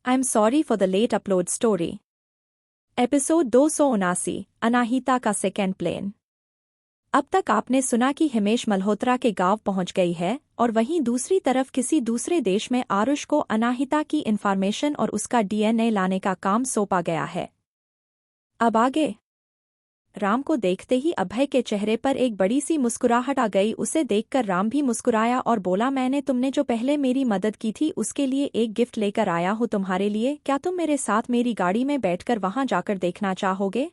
I'm sorry for the late upload story. Episode 279 Anahita का second plane. अब तक आपने सुना कि हिमेश मल्होत्रा के गांव पहुंच गई है और वहीं दूसरी तरफ किसी दूसरे देश में आरुष को अनाहिता की इन्फॉर्मेशन और उसका डीएनए लाने का काम सौंपा गया है। अब आगे राम को देखते ही अभय के चेहरे पर एक बड़ी सी मुस्कुराहट आ गई। उसे देखकर राम भी मुस्कुराया और बोला, मैंने तुमने जो पहले मेरी मदद की थी उसके लिए एक गिफ्ट लेकर आया हूँ तुम्हारे लिए। क्या तुम मेरे साथ मेरी गाड़ी में बैठकर वहां जाकर देखना चाहोगे?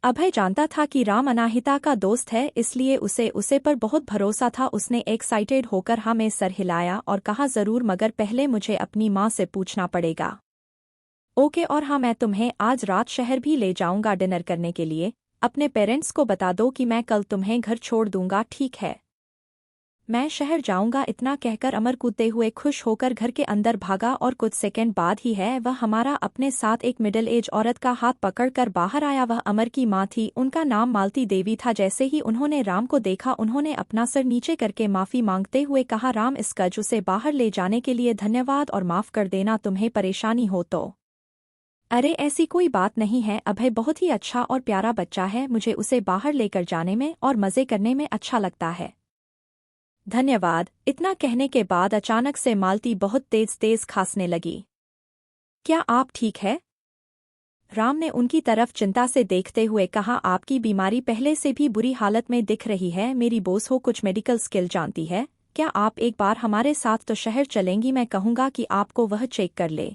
अभय जानता था कि राम अनाहिता का दोस्त है, इसलिए उसे पर बहुत भरोसा था। उसने एक्साइटेड होकर हाँ में सर हिलाया और कहा, जरूर, मगर पहले मुझे अपनी माँ से पूछना पड़ेगा। ओके, और हाँ, मैं तुम्हें आज रात शहर भी ले जाऊंगा डिनर करने के लिए। अपने पेरेंट्स को बता दो कि मैं कल तुम्हें घर छोड़ दूंगा, ठीक है? मैं शहर जाऊंगा। इतना कहकर अमर कूदते हुए खुश होकर घर के अंदर भागा और कुछ सेकंड बाद ही है वह हमारा अपने साथ एक मिडिल एज औरत का हाथ पकड़कर बाहर आया। वह अमर की माँ थी। उनका नाम मालती देवी था। जैसे ही उन्होंने राम को देखा उन्होंने अपना सर नीचे करके माफी मांगते हुए कहा, राम, इस गज उसे बाहर ले जाने के लिए धन्यवाद और माफ कर देना तुम्हें परेशानी हो तो। अरे ऐसी कोई बात नहीं है, अभय बहुत ही अच्छा और प्यारा बच्चा है। मुझे उसे बाहर लेकर जाने में और मजे करने में अच्छा लगता है। धन्यवाद। इतना कहने के बाद अचानक से मालती बहुत तेज तेज खांसने लगी। क्या आप ठीक है? राम ने उनकी तरफ चिंता से देखते हुए कहा, आपकी बीमारी पहले से भी बुरी हालत में दिख रही है। मेरी बोस हो कुछ मेडिकल स्किल जानती है। क्या आप एक बार हमारे साथ तो शहर चलेंगी? मैं कहूँगा कि आपको वह चेक कर ले।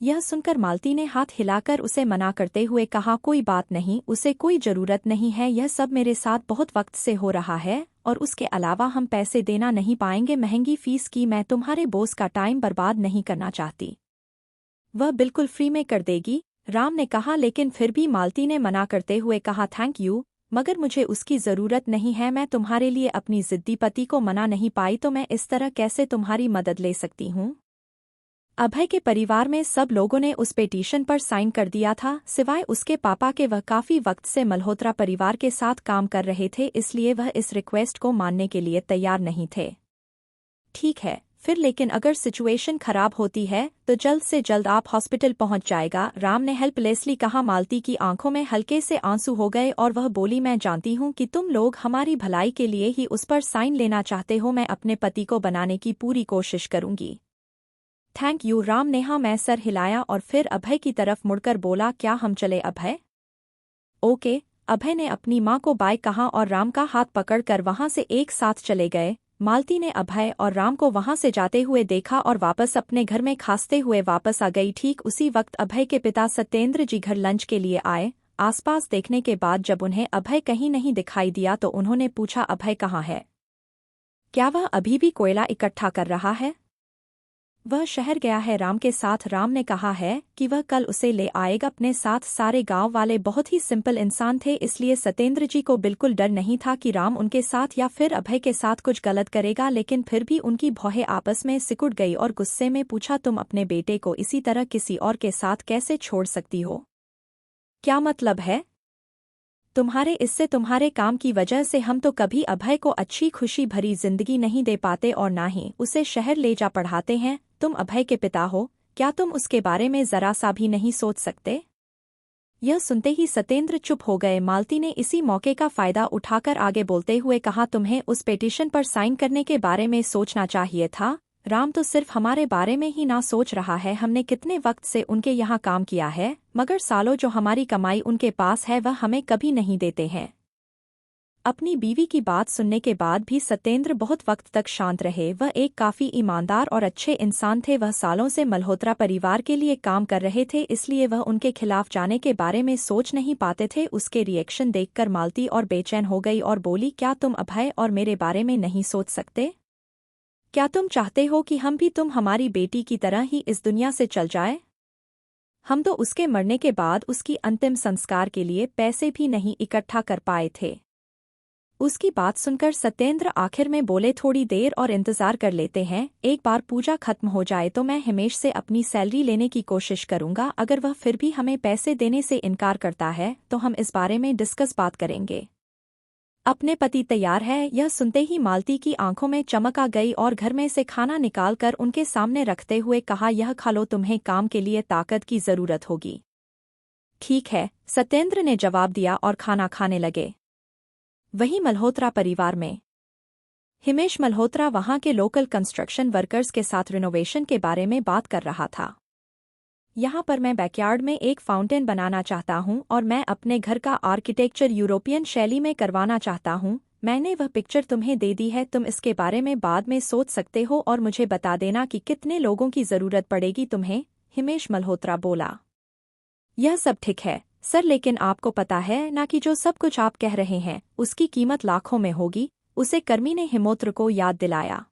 यह सुनकर मालती ने हाथ हिलाकर उसे मना करते हुए कहा, कोई बात नहीं, उसे कोई जरूरत नहीं है। यह सब मेरे साथ बहुत वक्त से हो रहा है और उसके अलावा हम पैसे देना नहीं पाएंगे महंगी फीस की। मैं तुम्हारे बॉस का टाइम बर्बाद नहीं करना चाहती। वह बिल्कुल फ्री में कर देगी, राम ने कहा। लेकिन फिर भी मालती ने मना करते हुए कहा, थैंक यू, मगर मुझे उसकी जरूरत नहीं है। मैं तुम्हारे लिए अपनी जिद्दी पति को मना नहीं पाई तो मैं इस तरह कैसे तुम्हारी मदद ले सकती हूँ? अभय के परिवार में सब लोगों ने उस पिटीशन पर साइन कर दिया था, सिवाय उसके पापा के। वह काफी वक्त से मल्होत्रा परिवार के साथ काम कर रहे थे, इसलिए वह इस रिक्वेस्ट को मानने के लिए तैयार नहीं थे। ठीक है फिर, लेकिन अगर सिचुएशन खराब होती है तो जल्द से जल्द आप हॉस्पिटल पहुंच जाएगा, राम ने हेल्पलेसली कहा। मालती की आंखों में हल्के से आंसू हो गए और वह बोली, मैं जानती हूं कि तुम लोग हमारी भलाई के लिए ही उस पर साइन लेना चाहते हो। मैं अपने पति को बनाने की पूरी कोशिश करूंगी। थैंक यू, राम ने हाँ में सर हिलाया और फिर अभय की तरफ मुड़कर बोला, क्या हम चले अभय? ओके, अभय ने अपनी माँ को बाय कहा और राम का हाथ पकड़कर वहां से एक साथ चले गए। मालती ने अभय और राम को वहां से जाते हुए देखा और वापस अपने घर में खांसते हुए वापस आ गई। ठीक उसी वक्त अभय के पिता सत्येंद्र जी घर लंच के लिए आए। आसपास देखने के बाद जब उन्हें अभय कहीं नहीं दिखाई दिया तो उन्होंने पूछा, अभय कहाँ है? क्या वह अभी भी कोयला इकट्ठा कर रहा है? वह शहर गया है राम के साथ। राम ने कहा है कि वह कल उसे ले आएगा अपने साथ। सारे गांव वाले बहुत ही सिंपल इंसान थे, इसलिए सत्येंद्र जी को बिल्कुल डर नहीं था कि राम उनके साथ या फिर अभय के साथ कुछ गलत करेगा। लेकिन फिर भी उनकी भौहें आपस में सिकुड़ गई और गुस्से में पूछा, तुम अपने बेटे को इसी तरह किसी और के साथ कैसे छोड़ सकती हो? क्या मतलब है तुम्हारे इससे? तुम्हारे काम की वजह से हम तो कभी अभय को अच्छी खुशी भरी जिंदगी नहीं दे पाते और ना ही उसे शहर ले जा पढ़ाते हैं। तुम अभय के पिता हो, क्या तुम उसके बारे में जरा सा भी नहीं सोच सकते? यह सुनते ही सत्येंद्र चुप हो गए। मालती ने इसी मौके का फायदा उठाकर आगे बोलते हुए कहा, तुम्हें उस पिटीशन पर साइन करने के बारे में सोचना चाहिए था। राम तो सिर्फ हमारे बारे में ही ना सोच रहा है। हमने कितने वक्त से उनके यहाँ काम किया है, मगर सालों जो हमारी कमाई उनके पास है वह हमें कभी नहीं देते हैं। अपनी बीवी की बात सुनने के बाद भी सत्येंद्र बहुत वक्त तक शांत रहे। वह एक काफी ईमानदार और अच्छे इंसान थे। वह सालों से मल्होत्रा परिवार के लिए काम कर रहे थे, इसलिए वह उनके खिलाफ जाने के बारे में सोच नहीं पाते थे। उसके रिएक्शन देखकर मालती और बेचैन हो गई और बोली, क्या तुम अभय और मेरे बारे में नहीं सोच सकते? क्या तुम चाहते हो कि हम भी हमारी बेटी की तरह ही इस दुनिया से चल जाए? हम तो उसके मरने के बाद उसकी अंतिम संस्कार के लिए पैसे भी नहीं इकट्ठा कर पाए थे। उसकी बात सुनकर सत्येंद्र आखिर में बोले, थोड़ी देर और इंतजार कर लेते हैं। एक बार पूजा खत्म हो जाए तो मैं हिमेश से अपनी सैलरी लेने की कोशिश करूंगा। अगर वह फिर भी हमें पैसे देने से इनकार करता है तो हम इस बारे में डिस्कस बात करेंगे। अपने पति तैयार है, यह सुनते ही मालती की आंखों में चमक आ गई और घर में से खाना निकालकर उनके सामने रखते हुए कहा, यह खा लो, तुम्हें काम के लिए ताकत की जरूरत होगी। ठीक है, सत्येंद्र ने जवाब दिया और खाना खाने लगे। वहीं मल्होत्रा परिवार में हिमेश मल्होत्रा वहां के लोकल कंस्ट्रक्शन वर्कर्स के साथ रिनोवेशन के बारे में बात कर रहा था। यहाँ पर मैं बैकयार्ड में एक फाउंटेन बनाना चाहता हूँ और मैं अपने घर का आर्किटेक्चर यूरोपियन शैली में करवाना चाहता हूँ। मैंने वह पिक्चर तुम्हें दे दी है, तुम इसके बारे में बाद में सोच सकते हो और मुझे बता देना कि कितने लोगों की जरूरत पड़ेगी तुम्हें, हिमेश मल्होत्रा बोला। यह सब ठीक है सर, लेकिन आपको पता है ना कि जो सब कुछ आप कह रहे हैं उसकी कीमत लाखों में होगी, उसे कर्मी ने हिमोत्र को याद दिलाया।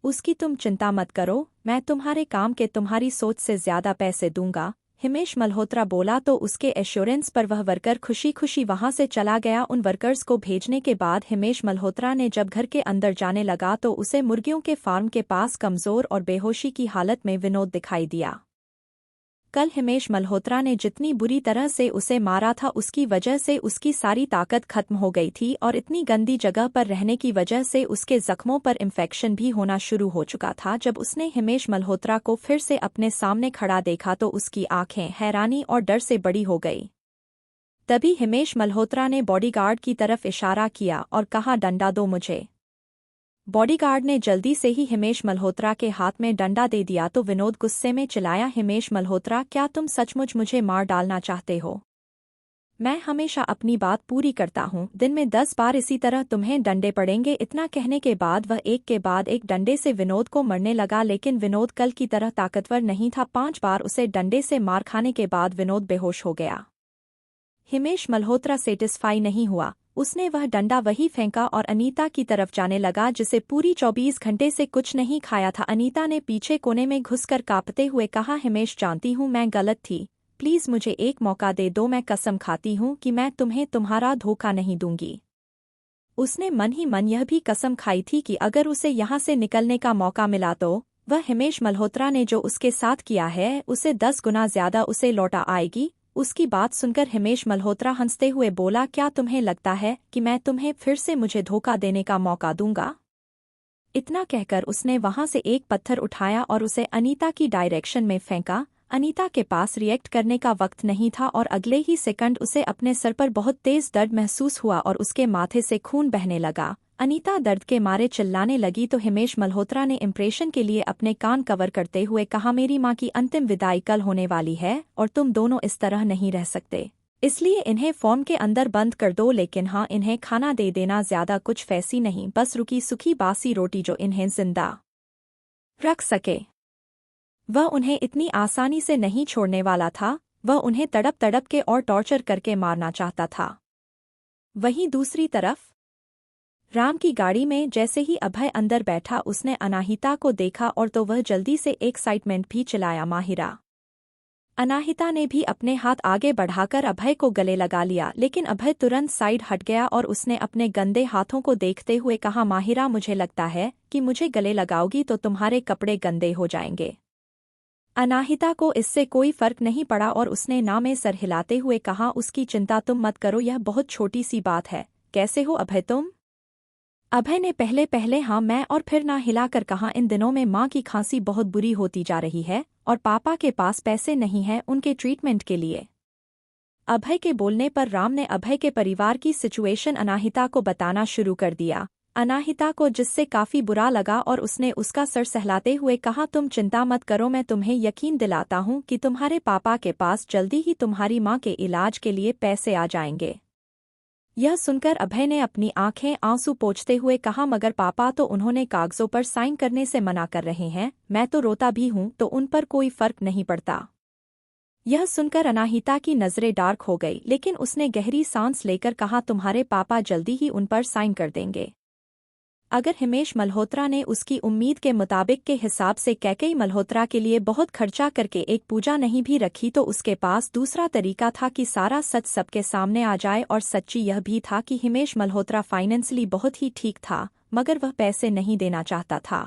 उसकी तुम चिंता मत करो, मैं तुम्हारे काम के तुम्हारी सोच से ज्यादा पैसे दूंगा, हिमेश मल्होत्रा बोला। तो उसके एश्योरेंस पर वह वर्कर खुशी खुशी वहां से चला गया। उन वर्कर्स को भेजने के बाद हिमेश मल्होत्रा ने जब घर के अंदर जाने लगा तो उसे मुर्गियों के फार्म के पास कमजोर और बेहोशी की हालत में विनोद दिखाई दिया। कल हिमेश मल्होत्रा ने जितनी बुरी तरह से उसे मारा था उसकी वजह से उसकी सारी ताकत खत्म हो गई थी और इतनी गंदी जगह पर रहने की वजह से उसके जख्मों पर इन्फेक्शन भी होना शुरू हो चुका था। जब उसने हिमेश मल्होत्रा को फिर से अपने सामने खड़ा देखा तो उसकी आंखें हैरानी और डर से बड़ी हो गई। तभी हिमेश मल्होत्रा ने बॉडीगार्ड की तरफ इशारा किया और कहा, डंडा दो मुझे। बॉडीगार्ड ने जल्दी से ही हिमेश मल्होत्रा के हाथ में डंडा दे दिया तो विनोद गुस्से में चिल्लाया, हिमेश मल्होत्रा, क्या तुम सचमुच मुझे मार डालना चाहते हो? मैं हमेशा अपनी बात पूरी करता हूँ, दिन में 10 बार इसी तरह तुम्हें डंडे पड़ेंगे। इतना कहने के बाद वह एक के बाद एक डंडे से विनोद को मरने लगा, लेकिन विनोद कल की तरह ताकतवर नहीं था। 5 बार उसे डंडे से मार खाने के बाद विनोद बेहोश हो गया। हिमेश मल्होत्रा सेटिस्फाई नहीं हुआ, उसने वह डंडा वही फेंका और अनीता की तरफ जाने लगा जिसे पूरी 24 घंटे से कुछ नहीं खाया था। अनीता ने पीछे कोने में घुसकर कांपते हुए कहा, हिमेश, जानती हूँ मैं गलत थी, प्लीज मुझे एक मौका दे दो, मैं कसम खाती हूँ कि मैं तुम्हें तुम्हारा धोखा नहीं दूंगी। उसने मन ही मन यह भी कसम खाई थी कि अगर उसे यहाँ से निकलने का मौका मिला तो वह हिमेश मल्होत्रा ने जो उसके साथ किया है उसे 10 गुना ज्यादा उसे लौटा आएगी। उसकी बात सुनकर हिमेश मल्होत्रा हंसते हुए बोला, क्या तुम्हें लगता है कि मैं तुम्हें फिर से मुझे धोखा देने का मौका दूंगा? इतना कहकर उसने वहां से एक पत्थर उठाया और उसे अनीता की डायरेक्शन में फेंका। अनीता के पास रिएक्ट करने का वक्त नहीं था और अगले ही सेकंड उसे अपने सर पर बहुत तेज दर्द महसूस हुआ और उसके माथे से खून बहने लगा। अनीता दर्द के मारे चिल्लाने लगी तो हिमेश मल्होत्रा ने इम्प्रेशन के लिए अपने कान कवर करते हुए कहा, मेरी माँ की अंतिम विदाई कल होने वाली है और तुम दोनों इस तरह नहीं रह सकते, इसलिए इन्हें फॉर्म के अंदर बंद कर दो, लेकिन हाँ, इन्हें खाना दे देना, ज्यादा कुछ फैसी नहीं, बस रुकी सूखी बासी रोटी जो इन्हें जिंदा रख सके। वह उन्हें इतनी आसानी से नहीं छोड़ने वाला था, वह उन्हें तड़प तड़प के और टॉर्चर करके मारना चाहता था। वहीं दूसरी तरफ राम की गाड़ी में जैसे ही अभय अंदर बैठा उसने अनाहिता को देखा और तो वह जल्दी से एक्साइटमेंट भी चिल्लाया, माहिरा। अनाहिता ने भी अपने हाथ आगे बढ़ाकर अभय को गले लगा लिया, लेकिन अभय तुरंत साइड हट गया और उसने अपने गंदे हाथों को देखते हुए कहा, माहिरा, मुझे लगता है कि मुझे गले लगाओगी तो तुम्हारे कपड़े गंदे हो जाएंगे। अनाहिता को इससे कोई फर्क नहीं पड़ा और उसने ना में सर हिलाते हुए कहा, उसकी चिंता तुम मत करो, यह बहुत छोटी सी बात है। कैसे हो अभय तुम? अभय ने पहले पहले हाँ मैं और फिर ना हिलाकर कहा, इन दिनों में माँ की खांसी बहुत बुरी होती जा रही है और पापा के पास पैसे नहीं हैं उनके ट्रीटमेंट के लिए। अभय के बोलने पर राम ने अभय के परिवार की सिचुएशन अनाहिता को बताना शुरू कर दिया। अनाहिता को जिससे काफी बुरा लगा और उसने उसका सर सहलाते हुए कहा, तुम चिंता मत करो, मैं तुम्हें यकीन दिलाता हूँ कि तुम्हारे पापा के पास जल्दी ही तुम्हारी माँ के इलाज के लिए पैसे आ जाएंगे। यह सुनकर अभय ने अपनी आंखें आंसू पोंछते हुए कहा, मगर पापा तो उन्होंने कागजों पर साइन करने से मना कर रहे हैं, मैं तो रोता भी हूं तो उन पर कोई फर्क नहीं पड़ता। यह सुनकर अनाहिता की नजरें डार्क हो गई, लेकिन उसने गहरी सांस लेकर कहा, तुम्हारे पापा जल्दी ही उन पर साइन कर देंगे। अगर हिमेश मल्होत्रा ने उसकी उम्मीद के मुताबिक के हिसाब से कैकेयी मल्होत्रा के लिए बहुत खर्चा करके एक पूजा नहीं भी रखी तो उसके पास दूसरा तरीका था कि सारा सच सबके सामने आ जाए। और सच्ची यह भी था कि हिमेश मल्होत्रा फाइनेंशियली बहुत ही ठीक था, मगर वह पैसे नहीं देना चाहता था।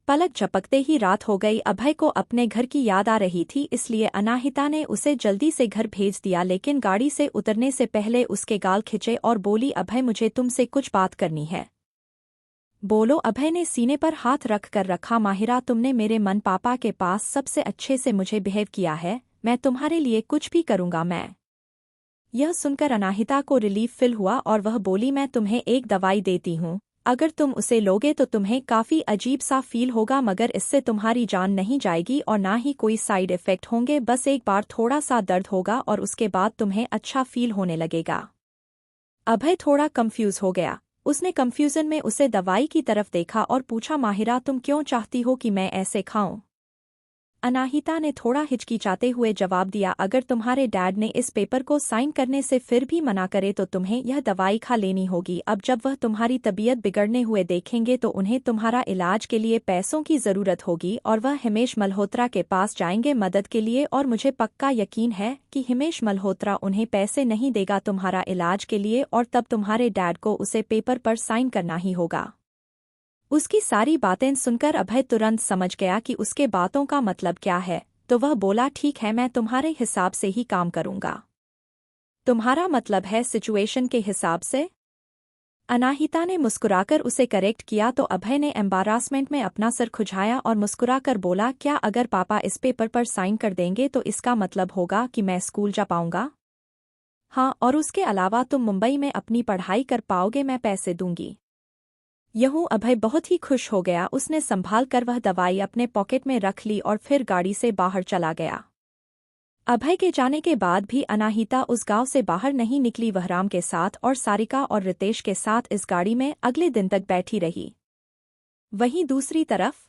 पलक झपकते ही रात हो गई। अभय को अपने घर की याद आ रही थी, इसलिए अनाहिता ने उसे जल्दी से घर भेज दिया, लेकिन गाड़ी से उतरने से पहले उसके गाल खिंचे और बोली, अभय मुझे तुमसे कुछ बात करनी है। बोलो। अभय ने सीने पर हाथ रख कर रखा। माहिरा, तुमने मेरे मन पापा के पास सबसे अच्छे से मुझे बिहेव किया है, मैं तुम्हारे लिए कुछ भी करूंगा। मैं यह सुनकर अनाहिता को रिलीफ फील हुआ और वह बोली, मैं तुम्हें एक दवाई देती हूँ, अगर तुम उसे लोगे तो तुम्हें काफी अजीब सा फील होगा, मगर इससे तुम्हारी जान नहीं जाएगी और ना ही कोई साइड इफेक्ट होंगे। बस एक बार थोड़ा सा दर्द होगा और उसके बाद तुम्हें अच्छा फील होने लगेगा। अभय थोड़ा कंफ्यूज हो गया। उसने कंफ्यूजन में उसे दवाई की तरफ देखा और पूछा, माहिरा तुम क्यों चाहती हो कि मैं ऐसे खाऊं? अनाहिता ने थोड़ा हिचकिचाते हुए जवाब दिया, अगर तुम्हारे डैड ने इस पेपर को साइन करने से फिर भी मना करे तो तुम्हें यह दवाई खा लेनी होगी। अब जब वह तुम्हारी तबीयत बिगड़ने हुए देखेंगे तो उन्हें तुम्हारा इलाज के लिए पैसों की जरूरत होगी और वह हिमेश मल्होत्रा के पास जाएंगे मदद के लिए, और मुझे पक्का यकीन है कि हिमेश मल्होत्रा उन्हें पैसे नहीं देगा तुम्हारा इलाज के लिए, और तब तुम्हारे डैड को उसे पेपर पर साइन करना ही होगा। उसकी सारी बातें सुनकर अभय तुरंत समझ गया कि उसके बातों का मतलब क्या है, तो वह बोला, ठीक है मैं तुम्हारे हिसाब से ही काम करूंगा। तुम्हारा मतलब है सिचुएशन के हिसाब से? अनाहिता ने मुस्कुराकर उसे करेक्ट किया तो अभय ने एम्बारासमेंट में अपना सर खुजाया और मुस्कुराकर बोला, क्या अगर पापा इस पेपर पर साइन कर देंगे तो इसका मतलब होगा कि मैं स्कूल जा पाऊंगा? हाँ, और उसके अलावा तुम मुंबई में अपनी पढ़ाई कर पाओगे, मैं पैसे दूंगी। यूं अभय बहुत ही खुश हो गया। उसने संभाल कर वह दवाई अपने पॉकेट में रख ली और फिर गाड़ी से बाहर चला गया। अभय के जाने के बाद भी अनाहिता उस गांव से बाहर नहीं निकली। वह राम के साथ और सारिका और रितेश के साथ इस गाड़ी में अगले दिन तक बैठी रही। वहीं दूसरी तरफ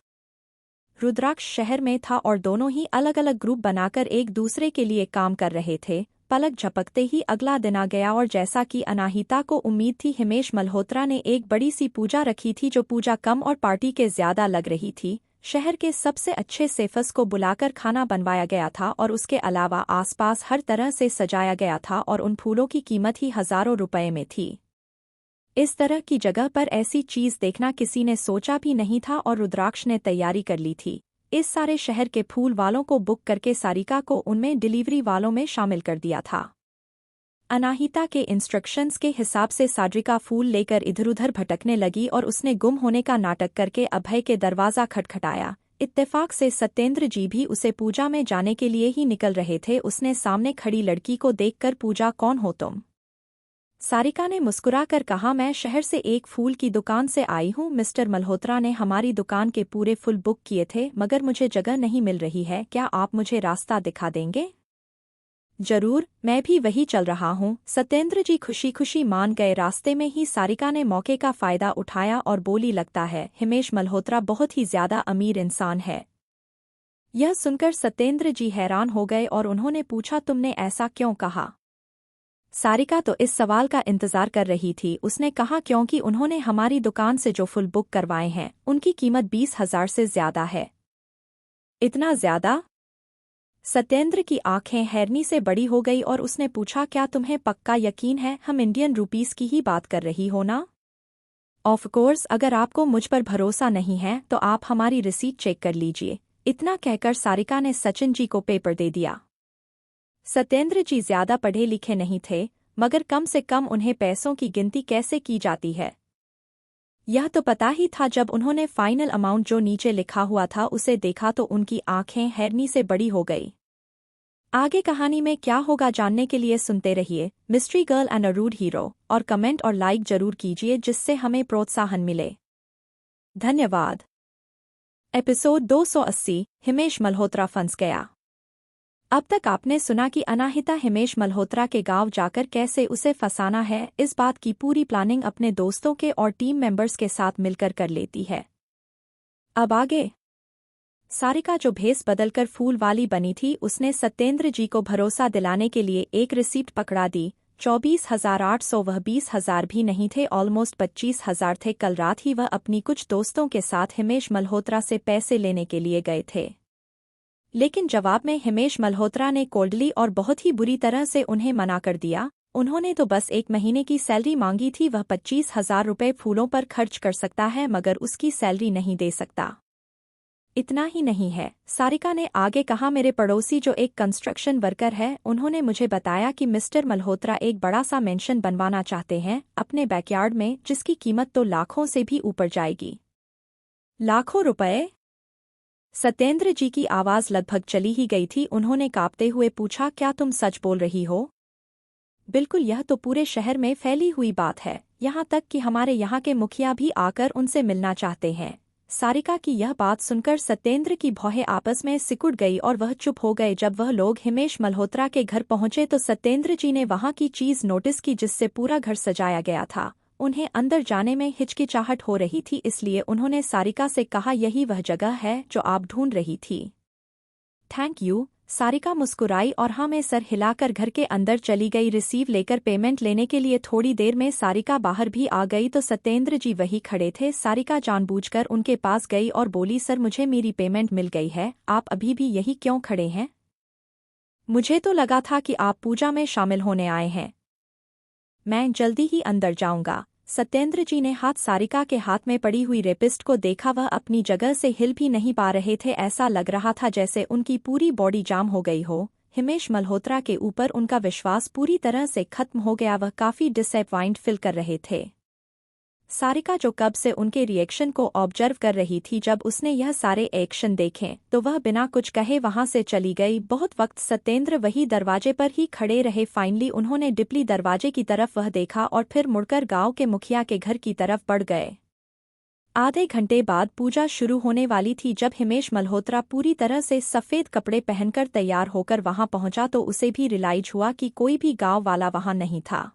रुद्राक्ष शहर में था और दोनों ही अलग अलग ग्रुप बनाकर एक दूसरे के लिए काम कर रहे थे। पलक झपकते ही अगला दिन आ गया और जैसा कि अनाहिता को उम्मीद थी, हिमेश मल्होत्रा ने एक बड़ी सी पूजा रखी थी, जो पूजा कम और पार्टी के ज्यादा लग रही थी। शहर के सबसे अच्छे सेफस को बुलाकर खाना बनवाया गया था और उसके अलावा आसपास हर तरह से सजाया गया था और उन फूलों की कीमत ही हजारों रुपए में थी। इस तरह की जगह पर ऐसी चीज देखना किसी ने सोचा भी नहीं था और रुद्राक्ष ने तैयारी कर ली थी। इस सारे शहर के फूल वालों को बुक करके सारिका को उनमें डिलीवरी वालों में शामिल कर दिया था। अनाहिता के इंस्ट्रक्शंस के हिसाब से सारिका फूल लेकर इधर-उधर भटकने लगी और उसने गुम होने का नाटक करके अभय के दरवाजा खटखटाया। इत्तेफाक से सत्येंद्र जी भी उसे पूजा में जाने के लिए ही निकल रहे थे। उसने सामने खड़ी लड़की को देखकर पूजा, कौन हो तुम? सारिका ने मुस्कुराकर कहा, मैं शहर से एक फूल की दुकान से आई हूँ। मिस्टर मल्होत्रा ने हमारी दुकान के पूरे फूल बुक किए थे, मगर मुझे जगह नहीं मिल रही है। क्या आप मुझे रास्ता दिखा देंगे? जरूर, मैं भी वही चल रहा हूँ। सत्येंद्र जी खुशी खुशी मान गए। रास्ते में ही सारिका ने मौके का फायदा उठाया और बोली, लगता है हिमेश मल्होत्रा बहुत ही ज्यादा अमीर इंसान है। यह सुनकर सत्येंद्र जी हैरान हो गए और उन्होंने पूछा, तुमने ऐसा क्यों कहा? सारिका तो इस सवाल का इंतजार कर रही थी। उसने कहा, क्योंकि उन्होंने हमारी दुकान से जो फूल बुक करवाए हैं उनकी कीमत 20,000 से ज्यादा है। इतना ज्यादा? सत्येंद्र की आंखें हैरानी से बड़ी हो गई और उसने पूछा, क्या तुम्हें पक्का यकीन है हम इंडियन रुपीस की ही बात कर रही हो ना? ऑफ कोर्स, अगर आपको मुझ पर भरोसा नहीं है तो आप हमारी रिसीट चेक कर लीजिए। इतना कहकर सारिका ने सचिन जी को पेपर दे दिया। सत्येंद्र जी ज्यादा पढ़े लिखे नहीं थे, मगर कम से कम उन्हें पैसों की गिनती कैसे की जाती है यह तो पता ही था। जब उन्होंने फाइनल अमाउंट जो नीचे लिखा हुआ था उसे देखा तो उनकी आंखें हैरानी से बड़ी हो गई। आगे कहानी में क्या होगा जानने के लिए सुनते रहिए mystery girl and a rude hero, और कमेंट और लाइक जरूर कीजिए जिससे हमें प्रोत्साहन मिले। धन्यवाद। एपिसोड 280, हिमेश मल्होत्रा फंस गया। अब तक आपने सुना कि अनाहिता हिमेश मल्होत्रा के गांव जाकर कैसे उसे फंसाना है, इस बात की पूरी प्लानिंग अपने दोस्तों के और टीम मेंबर्स के साथ मिलकर कर लेती है। अब आगे सारिका जो भेस बदलकर फूल वाली बनी थी, उसने सत्येंद्र जी को भरोसा दिलाने के लिए एक रिसीप्ट पकड़ा दी। 24,800, वह 20,000 भी नहीं थे, ऑलमोस्ट 25,000 थे। कल रात ही वह अपनी कुछ दोस्तों के साथ हिमेश मल्होत्रा से पैसे लेने के लिए गए थे, लेकिन जवाब में हिमेश मल्होत्रा ने कोल्डली और बहुत ही बुरी तरह से उन्हें मना कर दिया। उन्होंने तो बस 1 महीने की सैलरी मांगी थी। वह 25,000 रुपये फूलों पर खर्च कर सकता है मगर उसकी सैलरी नहीं दे सकता। इतना ही नहीं है, सारिका ने आगे कहा, मेरे पड़ोसी जो एक कंस्ट्रक्शन वर्कर है, उन्होंने मुझे बताया कि मिस्टर मल्होत्रा एक बड़ा सा मेंशन बनवाना चाहते हैं अपने बैकयार्ड में, जिसकी कीमत तो लाखों से भी ऊपर जाएगी। लाखों रुपए? सत्येंद्र जी की आवाज लगभग चली ही गई थी। उन्होंने कांपते हुए पूछा, क्या तुम सच बोल रही हो? बिल्कुल, यह तो पूरे शहर में फैली हुई बात है, यहाँ तक कि हमारे यहाँ के मुखिया भी आकर उनसे मिलना चाहते हैं। सारिका की यह बात सुनकर सत्येंद्र की भौहें आपस में सिकुड़ गई और वह चुप हो गए। जब वह लोग हिमेश मल्होत्रा के घर पहुंचे तो सत्येंद्र जी ने वहां की चीज नोटिस की जिससे पूरा घर सजाया गया था। उन्हें अंदर जाने में हिचकिचाहट हो रही थी, इसलिए उन्होंने सारिका से कहा, यही वह जगह है जो आप ढूंढ रही थी। Thank you. सारिका मुस्कुराई और हाँ में सर हिलाकर घर के अंदर चली गई। रिसीव लेकर पेमेंट लेने के लिए थोड़ी देर में सारिका बाहर भी आ गई तो सत्येंद्र जी वही खड़े थे। सारिका जानबूझकर उनके पास गई और बोली, सर मुझे मेरी पेमेंट मिल गई है, आप अभी भी यही क्यों खड़े हैं? मुझे तो लगा था कि आप पूजा में शामिल होने आए हैं। मैं जल्दी ही अंदर जाऊंगा। सत्येंद्र जी ने हाथ सारिका के हाथ में पड़ी हुई रेपिस्ट को देखा। वह अपनी जगह से हिल भी नहीं पा रहे थे, ऐसा लग रहा था जैसे उनकी पूरी बॉडी जाम हो गई हो। हिमेश मल्होत्रा के ऊपर उनका विश्वास पूरी तरह से खत्म हो गया। वह काफी डिसअपॉइंट फील कर रहे थे। सारिका जो कब से उनके रिएक्शन को ऑब्जर्व कर रही थी, जब उसने यह सारे एक्शन देखे तो वह बिना कुछ कहे वहां से चली गई। बहुत वक्त सत्येंद्र वही दरवाजे पर ही खड़े रहे। फाइनली उन्होंने डिपली दरवाजे की तरफ वह देखा और फिर मुड़कर गांव के मुखिया के घर की तरफ बढ़ गए। आधे घंटे बाद पूजा शुरू होने वाली थी। जब हिमेश मल्होत्रा पूरी तरह से सफेद कपड़े पहनकर तैयार होकर वहां पहुंचा तो उसे भी रियलाइज हुआ कि कोई भी गांव वाला वहां नहीं था।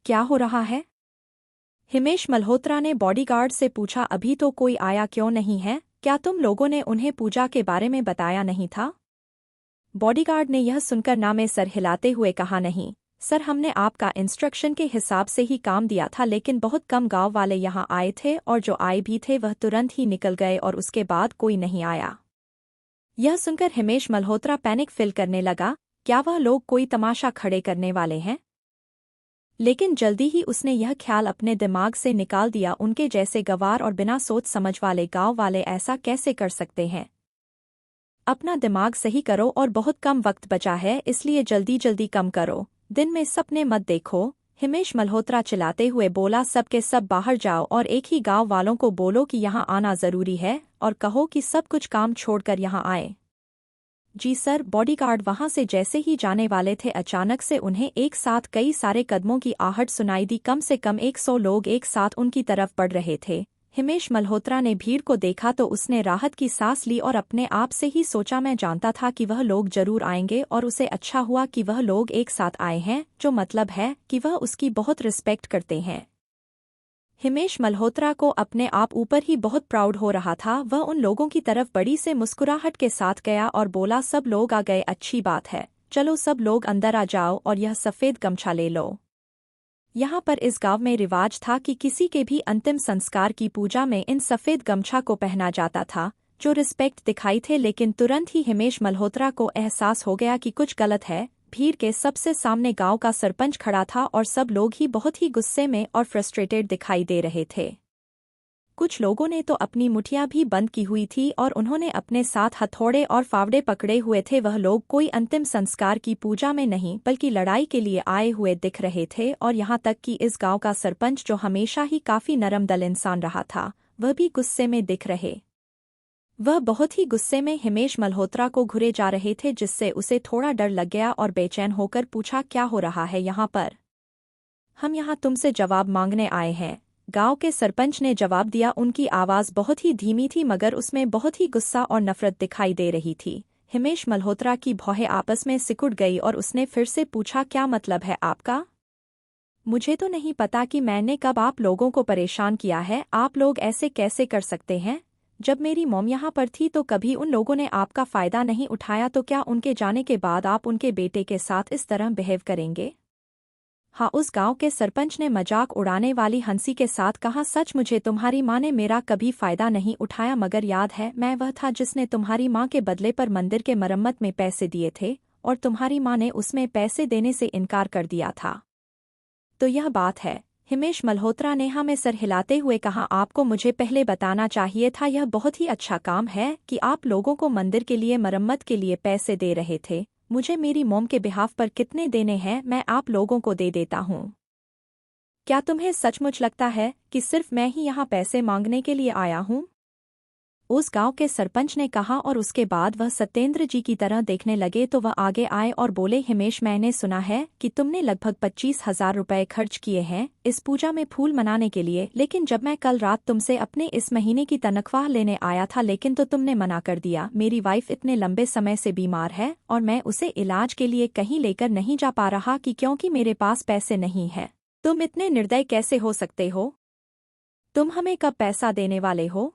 क्या हो रहा है? हिमेश मल्होत्रा ने बॉडीगार्ड से पूछा, अभी तो कोई आया क्यों नहीं है? क्या तुम लोगों ने उन्हें पूजा के बारे में बताया नहीं था? बॉडीगार्ड ने यह सुनकर ना में सर हिलाते हुए कहा, नहीं सर, हमने आपका इंस्ट्रक्शन के हिसाब से ही काम दिया था, लेकिन बहुत कम गांव वाले यहाँ आए थे और जो आए भी थे वह तुरंत ही निकल गए और उसके बाद कोई नहीं आया। यह सुनकर हिमेश मल्होत्रा पैनिक फील करने लगा। क्या वह लोग कोई तमाशा खड़े करने वाले हैं? लेकिन जल्दी ही उसने यह ख्याल अपने दिमाग से निकाल दिया, उनके जैसे गंवार और बिना सोच समझ वाले गांव वाले ऐसा कैसे कर सकते हैं? अपना दिमाग सही करो और बहुत कम वक्त बचा है, इसलिए जल्दी जल्दी कम करो, दिन में सपने मत देखो। हिमेश मल्होत्रा चिल्लाते हुए बोला, सब के सब बाहर जाओ और एक ही गांव वालों को बोलो कि यहाँ आना जरूरी है और कहो कि सब कुछ काम छोड़कर यहाँ आए। जी सर। बॉडीगार्ड वहां से जैसे ही जाने वाले थे, अचानक से उन्हें एक साथ कई सारे कदमों की आहट सुनाई दी। कम से कम 100 लोग एक साथ उनकी तरफ बढ़ रहे थे। हिमेश मल्होत्रा ने भीड़ को देखा तो उसने राहत की सांस ली और अपने आप से ही सोचा, मैं जानता था कि वह लोग जरूर आएंगे और उसे अच्छा हुआ कि वह लोग एक साथ आए हैं, जो मतलब है कि वह उसकी बहुत रिस्पेक्ट करते हैं। हिमेश मल्होत्रा को अपने आप ऊपर ही बहुत प्राउड हो रहा था। वह उन लोगों की तरफ बड़ी से मुस्कुराहट के साथ गया और बोला, सब लोग आ गए, अच्छी बात है, चलो सब लोग अंदर आ जाओ और यह सफ़ेद गमछा ले लो। यहाँ पर इस गांव में रिवाज था कि किसी के भी अंतिम संस्कार की पूजा में इन सफ़ेद गमछा को पहना जाता था, जो रिस्पेक्ट दिखाई थे। लेकिन तुरंत ही हिमेश मल्होत्रा को एहसास हो गया कि कुछ गलत है। भीड़ के सबसे सामने गांव का सरपंच खड़ा था और सब लोग ही बहुत ही गुस्से में और फ्रस्ट्रेटेड दिखाई दे रहे थे। कुछ लोगों ने तो अपनी मुठियां भी बंद की हुई थी और उन्होंने अपने साथ हथौड़े और फावड़े पकड़े हुए थे। वह लोग कोई अंतिम संस्कार की पूजा में नहीं बल्कि लड़ाई के लिए आए हुए दिख रहे थे। और यहाँ तक कि इस गांव का सरपंच, जो हमेशा ही काफी नरम दिल इंसान रहा था, वह भी गुस्से में दिख रहे। वह बहुत ही गुस्से में हिमेश मल्होत्रा को घुरे जा रहे थे, जिससे उसे थोड़ा डर लग गया और बेचैन होकर पूछा, क्या हो रहा है यहाँ पर? हम यहाँ तुमसे जवाब मांगने आए हैं, गांव के सरपंच ने जवाब दिया। उनकी आवाज़ बहुत ही धीमी थी मगर उसमें बहुत ही गुस्सा और नफरत दिखाई दे रही थी। हिमेश मल्होत्रा की भौहें आपस में सिकुड़ गई और उसने फिर से पूछा, क्या मतलब है आपका? मुझे तो नहीं पता कि मैंने कब आप लोगों को परेशान किया है। आप लोग ऐसे कैसे कर सकते हैं? जब मेरी मॉम यहाँ पर थी तो कभी उन लोगों ने आपका फ़ायदा नहीं उठाया, तो क्या उनके जाने के बाद आप उनके बेटे के साथ इस तरह बिहेव करेंगे? हाँ, उस गांव के सरपंच ने मजाक उड़ाने वाली हंसी के साथ कहा, सच मुझे तुम्हारी माँ ने मेरा कभी फ़ायदा नहीं उठाया, मगर याद है मैं वह था जिसने तुम्हारी माँ के बदले पर मंदिर के मरम्मत में पैसे दिए थे और तुम्हारी माँ ने उसमें पैसे देने से इनकार कर दिया था। तो यह बात है। हिमेश मल्होत्रा ने हाँ में सर हिलाते हुए कहा, आपको मुझे पहले बताना चाहिए था। यह बहुत ही अच्छा काम है कि आप लोगों को मंदिर के लिए मरम्मत के लिए पैसे दे रहे थे। मुझे मेरी मोम के बिहाफ पर कितने देने हैं मैं आप लोगों को दे देता हूँ। क्या तुम्हें सचमुच लगता है कि सिर्फ मैं ही यहाँ पैसे मांगने के लिए आया हूँ? उस गांव के सरपंच ने कहा और उसके बाद वह सत्येंद्र जी की तरह देखने लगे तो वह आगे आए और बोले, हिमेश, मैंने सुना है कि तुमने लगभग 25,000 रुपए खर्च किए हैं इस पूजा में फूल मनाने के लिए, लेकिन जब मैं कल रात तुमसे अपने इस महीने की तनख्वाह लेने आया था लेकिन तो तुमने मना कर दिया। मेरी वाइफ इतने लंबे समय से बीमार है और मैं उसे इलाज के लिए कहीं लेकर नहीं जा पा रहा कि क्योंकि मेरे पास पैसे नहीं है। तुम इतने निर्दयी कैसे हो सकते हो? तुम हमें कब पैसा देने वाले हो?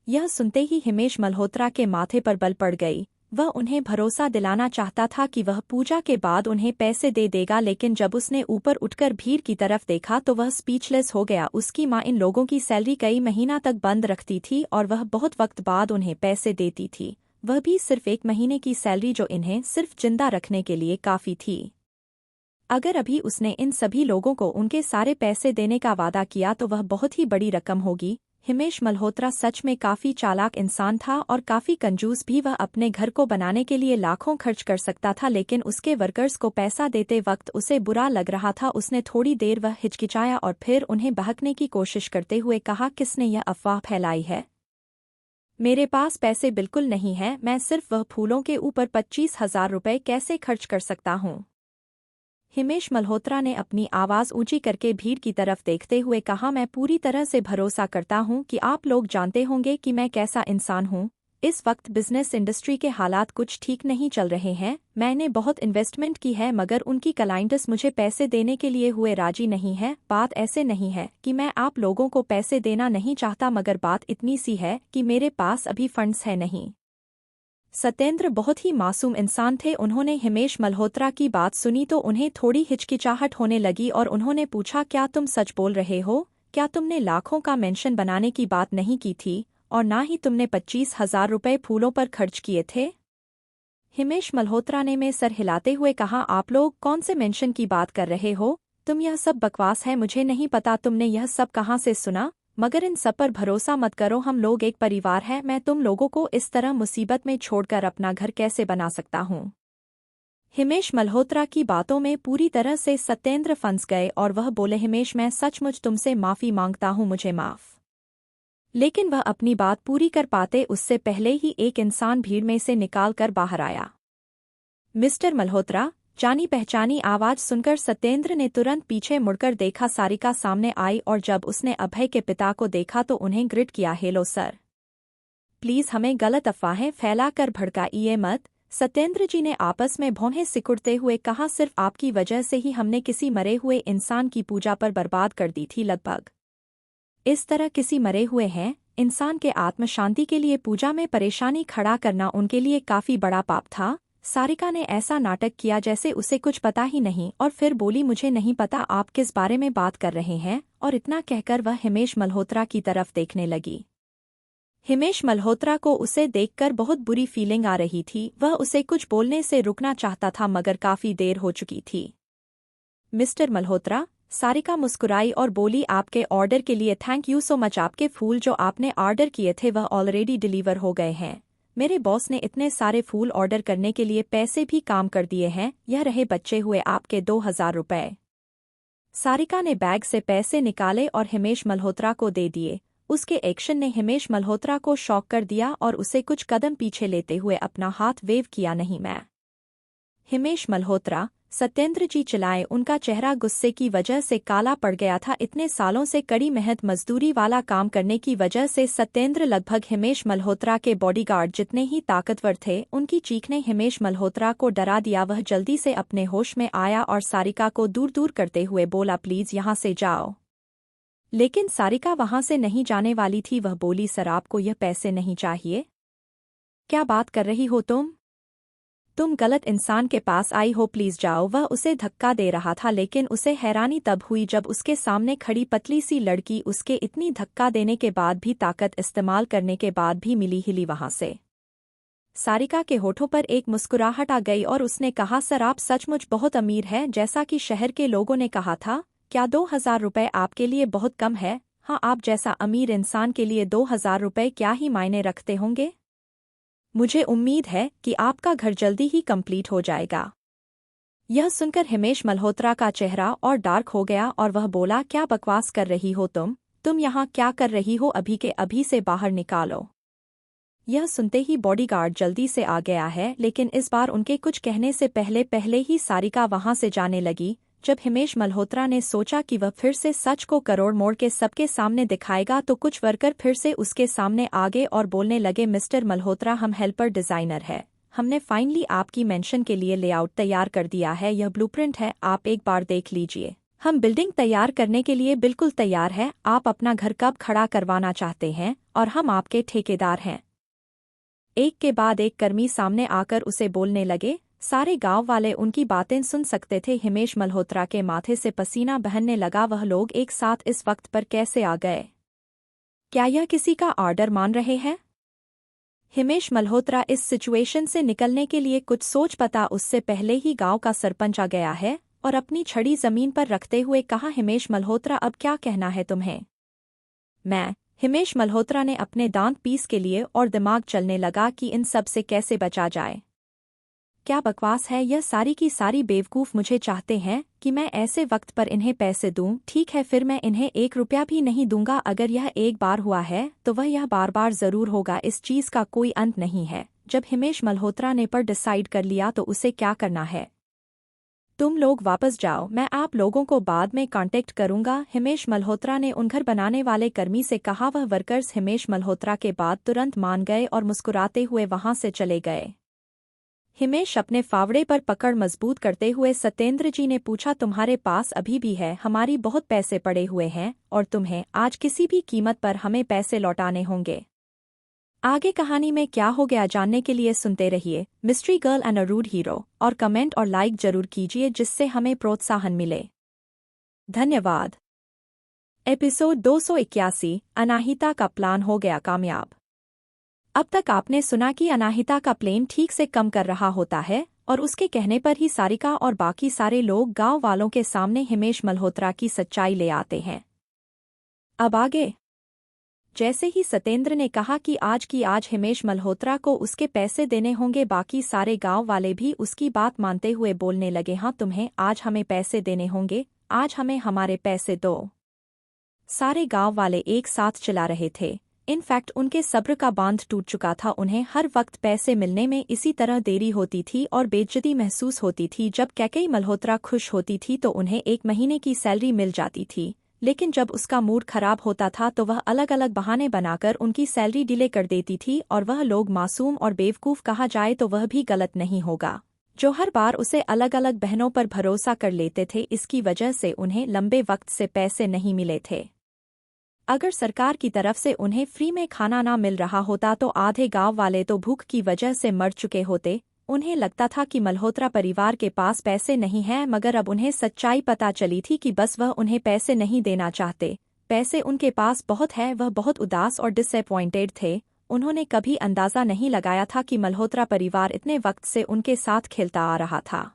यह सुनते ही हिमेश मल्होत्रा के माथे पर बल पड़ गई। वह उन्हें भरोसा दिलाना चाहता था कि वह पूजा के बाद उन्हें पैसे दे देगा, लेकिन जब उसने ऊपर उठकर भीड़ की तरफ देखा तो वह स्पीचलेस हो गया। उसकी माँ इन लोगों की सैलरी कई महीना तक बंद रखती थी और वह बहुत वक्त बाद उन्हें पैसे देती थी, वह भी सिर्फ 1 महीने की सैलरी जो इन्हें सिर्फ जिंदा रखने के लिए काफी थी। अगर अभी उसने इन सभी लोगों को उनके सारे पैसे देने का वादा किया तो वह बहुत ही बड़ी रकम होगी। हिमेश मल्होत्रा सच में काफी चालाक इंसान था और काफी कंजूस भी। वह अपने घर को बनाने के लिए लाखों खर्च कर सकता था, लेकिन उसके वर्कर्स को पैसा देते वक्त उसे बुरा लग रहा था। उसने थोड़ी देर वह हिचकिचाया और फिर उन्हें बहकने की कोशिश करते हुए कहा, किसने यह अफवाह फैलाई है? मेरे पास पैसे बिल्कुल नहीं है। मैं सिर्फ वह फूलों के ऊपर 25,000 रुपए कैसे खर्च कर सकता हूँ? हिमेश मल्होत्रा ने अपनी आवाज ऊंची करके भीड़ की तरफ देखते हुए कहा, मैं पूरी तरह से भरोसा करता हूं कि आप लोग जानते होंगे कि मैं कैसा इंसान हूं। इस वक्त बिजनेस इंडस्ट्री के हालात कुछ ठीक नहीं चल रहे हैं। मैंने बहुत इन्वेस्टमेंट की है मगर उनकी क्लाइंट्स मुझे पैसे देने के लिए हुए राजी नहीं है। बात ऐसे नहीं है कि मैं आप लोगों को पैसे देना नहीं चाहता, मगर बात इतनी सी है कि मेरे पास अभी फंड्स है नहीं। सत्येंद्र बहुत ही मासूम इंसान थे। उन्होंने हिमेश मल्होत्रा की बात सुनी तो उन्हें थोड़ी हिचकिचाहट होने लगी और उन्होंने पूछा, क्या तुम सच बोल रहे हो? क्या तुमने लाखों का मेंशन बनाने की बात नहीं की थी और ना ही तुमने 25,000 रुपए फूलों पर खर्च किए थे? हिमेश मल्होत्रा ने में सर हिलाते हुए कहा, आप लोग कौन से मेंशन की बात कर रहे हो? तुम यह सब बकवास है। मुझे नहीं पता तुमने यह सब कहाँ से सुना, मगर इन सब पर भरोसा मत करो। हम लोग एक परिवार हैं। मैं तुम लोगों को इस तरह मुसीबत में छोड़कर अपना घर कैसे बना सकता हूँ? हिमेश मल्होत्रा की बातों में पूरी तरह से सत्येंद्र फंस गए और वह बोले, हिमेश, मैं सचमुच तुमसे माफी मांगता हूँ, मुझे माफ। लेकिन वह अपनी बात पूरी कर पाते उससे पहले ही एक इंसान भीड़ में से निकाल कर बाहर आया। मिस्टर मल्होत्रा, जानी पहचानी आवाज सुनकर सत्येंद्र ने तुरंत पीछे मुड़कर देखा। सारिका सामने आई और जब उसने अभय के पिता को देखा तो उन्हें ग्रिट किया, हेलो सर, प्लीज हमें गलत अफवाहें फैलाकर भड़काइए मत। सत्येंद्र जी ने आपस में भौहें सिकुड़ते हुए कहा, सिर्फ आपकी वजह से ही हमने किसी मरे हुए इंसान की पूजा पर बर्बाद कर दी थी। लगभग इस तरह किसी मरे हुए हैं इंसान के आत्म शांति के लिए पूजा में परेशानी खड़ा करना उनके लिए काफी बड़ा पाप था। सारिका ने ऐसा नाटक किया जैसे उसे कुछ पता ही नहीं और फिर बोली, मुझे नहीं पता आप किस बारे में बात कर रहे हैं, और इतना कहकर वह हिमेश मल्होत्रा की तरफ देखने लगी। हिमेश मल्होत्रा को उसे देखकर बहुत बुरी फीलिंग आ रही थी। वह उसे कुछ बोलने से रुकना चाहता था मगर काफी देर हो चुकी थी। मिस्टर मल्होत्रा, सारिका मुस्कुराई और बोली, आपके ऑर्डर के लिए थैंक यू सो मच। आपके फूल जो आपने ऑर्डर किए थे वह ऑलरेडी डिलीवर हो गए हैं। मेरे बॉस ने इतने सारे फूल ऑर्डर करने के लिए पैसे भी काम कर दिए हैं। यह रहे बचे हुए आपके 2,000 रुपए। सारिका ने बैग से पैसे निकाले और हिमेश मल्होत्रा को दे दिए। उसके एक्शन ने हिमेश मल्होत्रा को शॉक कर दिया और उसे कुछ कदम पीछे लेते हुए अपना हाथ वेव किया, नहीं मैं। हिमेश मल्होत्रा, सत्येंद्र जी चिल्लाए। उनका चेहरा गुस्से की वजह से काला पड़ गया था। इतने सालों से कड़ी मेहनत मजदूरी वाला काम करने की वजह से सत्येंद्र लगभग हिमेश मल्होत्रा के बॉडीगार्ड जितने ही ताकतवर थे। उनकी चीख ने हिमेश मल्होत्रा को डरा दिया। वह जल्दी से अपने होश में आया और सारिका को दूर दूर करते हुए बोला, प्लीज यहाँ से जाओ। लेकिन सारिका वहां से नहीं जाने वाली थी। वह बोली, सर आपको यह पैसे नहीं चाहिए। क्या बात कर रही हो तुम गलत इंसान के पास आई हो, प्लीज जाओ। वह उसे धक्का दे रहा था लेकिन उसे हैरानी तब हुई जब उसके सामने खड़ी पतली सी लड़की उसके इतनी धक्का देने के बाद भी, ताकत इस्तेमाल करने के बाद भी मिली हिली वहां से। सारिका के होठों पर एक मुस्कुराहट आ गई और उसने कहा, सर आप सचमुच बहुत अमीर हैं, जैसा कि शहर के लोगों ने कहा था। क्या 2,000 रुपये आपके लिए बहुत कम है? हाँ, आप जैसा अमीर इंसान के लिए 2,000 रुपये क्या ही मायने रखते होंगे? मुझे उम्मीद है कि आपका घर जल्दी ही कंप्लीट हो जाएगा। यह सुनकर हिमेश मल्होत्रा का चेहरा और डार्क हो गया और वह बोला, क्या बकवास कर रही हो तुम यहाँ क्या कर रही हो? अभी के अभी से बाहर निकालो। यह सुनते ही बॉडीगार्ड जल्दी से आ गया है, लेकिन इस बार उनके कुछ कहने से पहले ही सारिका वहां से जाने लगी। जब हिमेश मल्होत्रा ने सोचा कि वह फिर से सच को करोड़ मोड़ के सबके सामने दिखाएगा तो कुछ वर्कर फिर से उसके सामने आ गए और बोलने लगे, मिस्टर मल्होत्रा, हम हेल्पर डिजाइनर है, हमने फाइनली आपकी मेंशन के लिए लेआउट तैयार कर दिया है। यह ब्लूप्रिंट है, आप एक बार देख लीजिए। हम बिल्डिंग तैयार करने के लिए बिल्कुल तैयार है। आप अपना घर कब खड़ा करवाना चाहते हैं और हम आपके ठेकेदार हैं। एक के बाद एक कर्मी सामने आकर उसे बोलने लगे। सारे गांव वाले उनकी बातें सुन सकते थे। हिमेश मल्होत्रा के माथे से पसीना बहने लगा। वह लोग एक साथ इस वक्त पर कैसे आ गए? क्या यह किसी का ऑर्डर मान रहे हैं? हिमेश मल्होत्रा इस सिचुएशन से निकलने के लिए कुछ सोच पता उससे पहले ही गांव का सरपंच आ गया है और अपनी छड़ी जमीन पर रखते हुए कहा, हिमेश मल्होत्रा, अब क्या कहना है तुम्हें? हिमेश मल्होत्रा ने अपने दांत पीस के लिए और दिमाग चलने लगा कि इन सब से कैसे बचा जाए। क्या बकवास है यह? सारी की सारी बेवकूफ मुझे चाहते हैं कि मैं ऐसे वक्त पर इन्हें पैसे दूं। ठीक है, फिर मैं इन्हें 1 रुपया भी नहीं दूंगा। अगर यह एक बार हुआ है तो वह यह बार बार जरूर होगा। इस चीज का कोई अंत नहीं है। जब हिमेश मल्होत्रा ने पर डिसाइड कर लिया तो उसे क्या करना है। तुम लोग वापस जाओ, मैं आप लोगों को बाद में कांटेक्ट करूंगा। हिमेश मल्होत्रा ने उन घर बनाने वाले कर्मी से कहा। वह वर्कर्स हिमेश मल्होत्रा के बाद तुरंत मान गए और मुस्कुराते हुए वहां से चले गए। हिमेश अपने फावड़े पर पकड़ मजबूत करते हुए सत्येंद्र जी ने पूछा, तुम्हारे पास अभी भी है? हमारी बहुत पैसे पड़े हुए हैं और तुम्हें आज किसी भी कीमत पर हमें पैसे लौटाने होंगे। आगे कहानी में क्या हो गया जानने के लिए सुनते रहिए mystery girl and a rude hero, और कमेंट और लाइक जरूर कीजिए जिससे हमें प्रोत्साहन मिले। धन्यवाद। एपिसोड 281, अनाहिता का प्लान हो गया कामयाब। अब तक आपने सुना कि अनाहिता का प्लेन ठीक से कम कर रहा होता है और उसके कहने पर ही सारिका और बाकी सारे लोग गांव वालों के सामने हिमेश मल्होत्रा की सच्चाई ले आते हैं। अब आगे जैसे ही सत्येंद्र ने कहा कि आज की आज हिमेश मल्होत्रा को उसके पैसे देने होंगे, बाकी सारे गांव वाले भी उसकी बात मानते हुए बोलने लगे, हाँ तुम्हें आज हमें पैसे देने होंगे, आज हमें हमारे पैसे दो। सारे गांव वाले एक साथ चिल्ला रहे थे। इनफैक्ट उनके सब्र का बांध टूट चुका था। उन्हें हर वक्त पैसे मिलने में इसी तरह देरी होती थी और बेइज्जती महसूस होती थी। जब कैकेयी मल्होत्रा खुश होती थी तो उन्हें 1 महीने की सैलरी मिल जाती थी, लेकिन जब उसका मूड खराब होता था तो वह अलग अलग बहाने बनाकर उनकी सैलरी डिले कर देती थी। और वह लोग मासूम और बेवकूफ़ कहा जाए तो वह भी गलत नहीं होगा, जो हर बार उसे अलग अलग बहनों पर भरोसा कर लेते थे। इसकी वजह से उन्हें लंबे वक्त से पैसे नहीं मिले थे। अगर सरकार की तरफ से उन्हें फ्री में खाना ना मिल रहा होता तो आधे गांव वाले तो भूख की वजह से मर चुके होते। उन्हें लगता था कि मल्होत्रा परिवार के पास पैसे नहीं हैं, मगर अब उन्हें सच्चाई पता चली थी कि बस वह उन्हें पैसे नहीं देना चाहते। पैसे उनके पास बहुत है। वह बहुत उदास और डिसअपॉइंटेड थे। उन्होंने कभी अंदाजा नहीं लगाया था कि मल्होत्रा परिवार इतने वक्त से उनके साथ खेलता आ रहा था।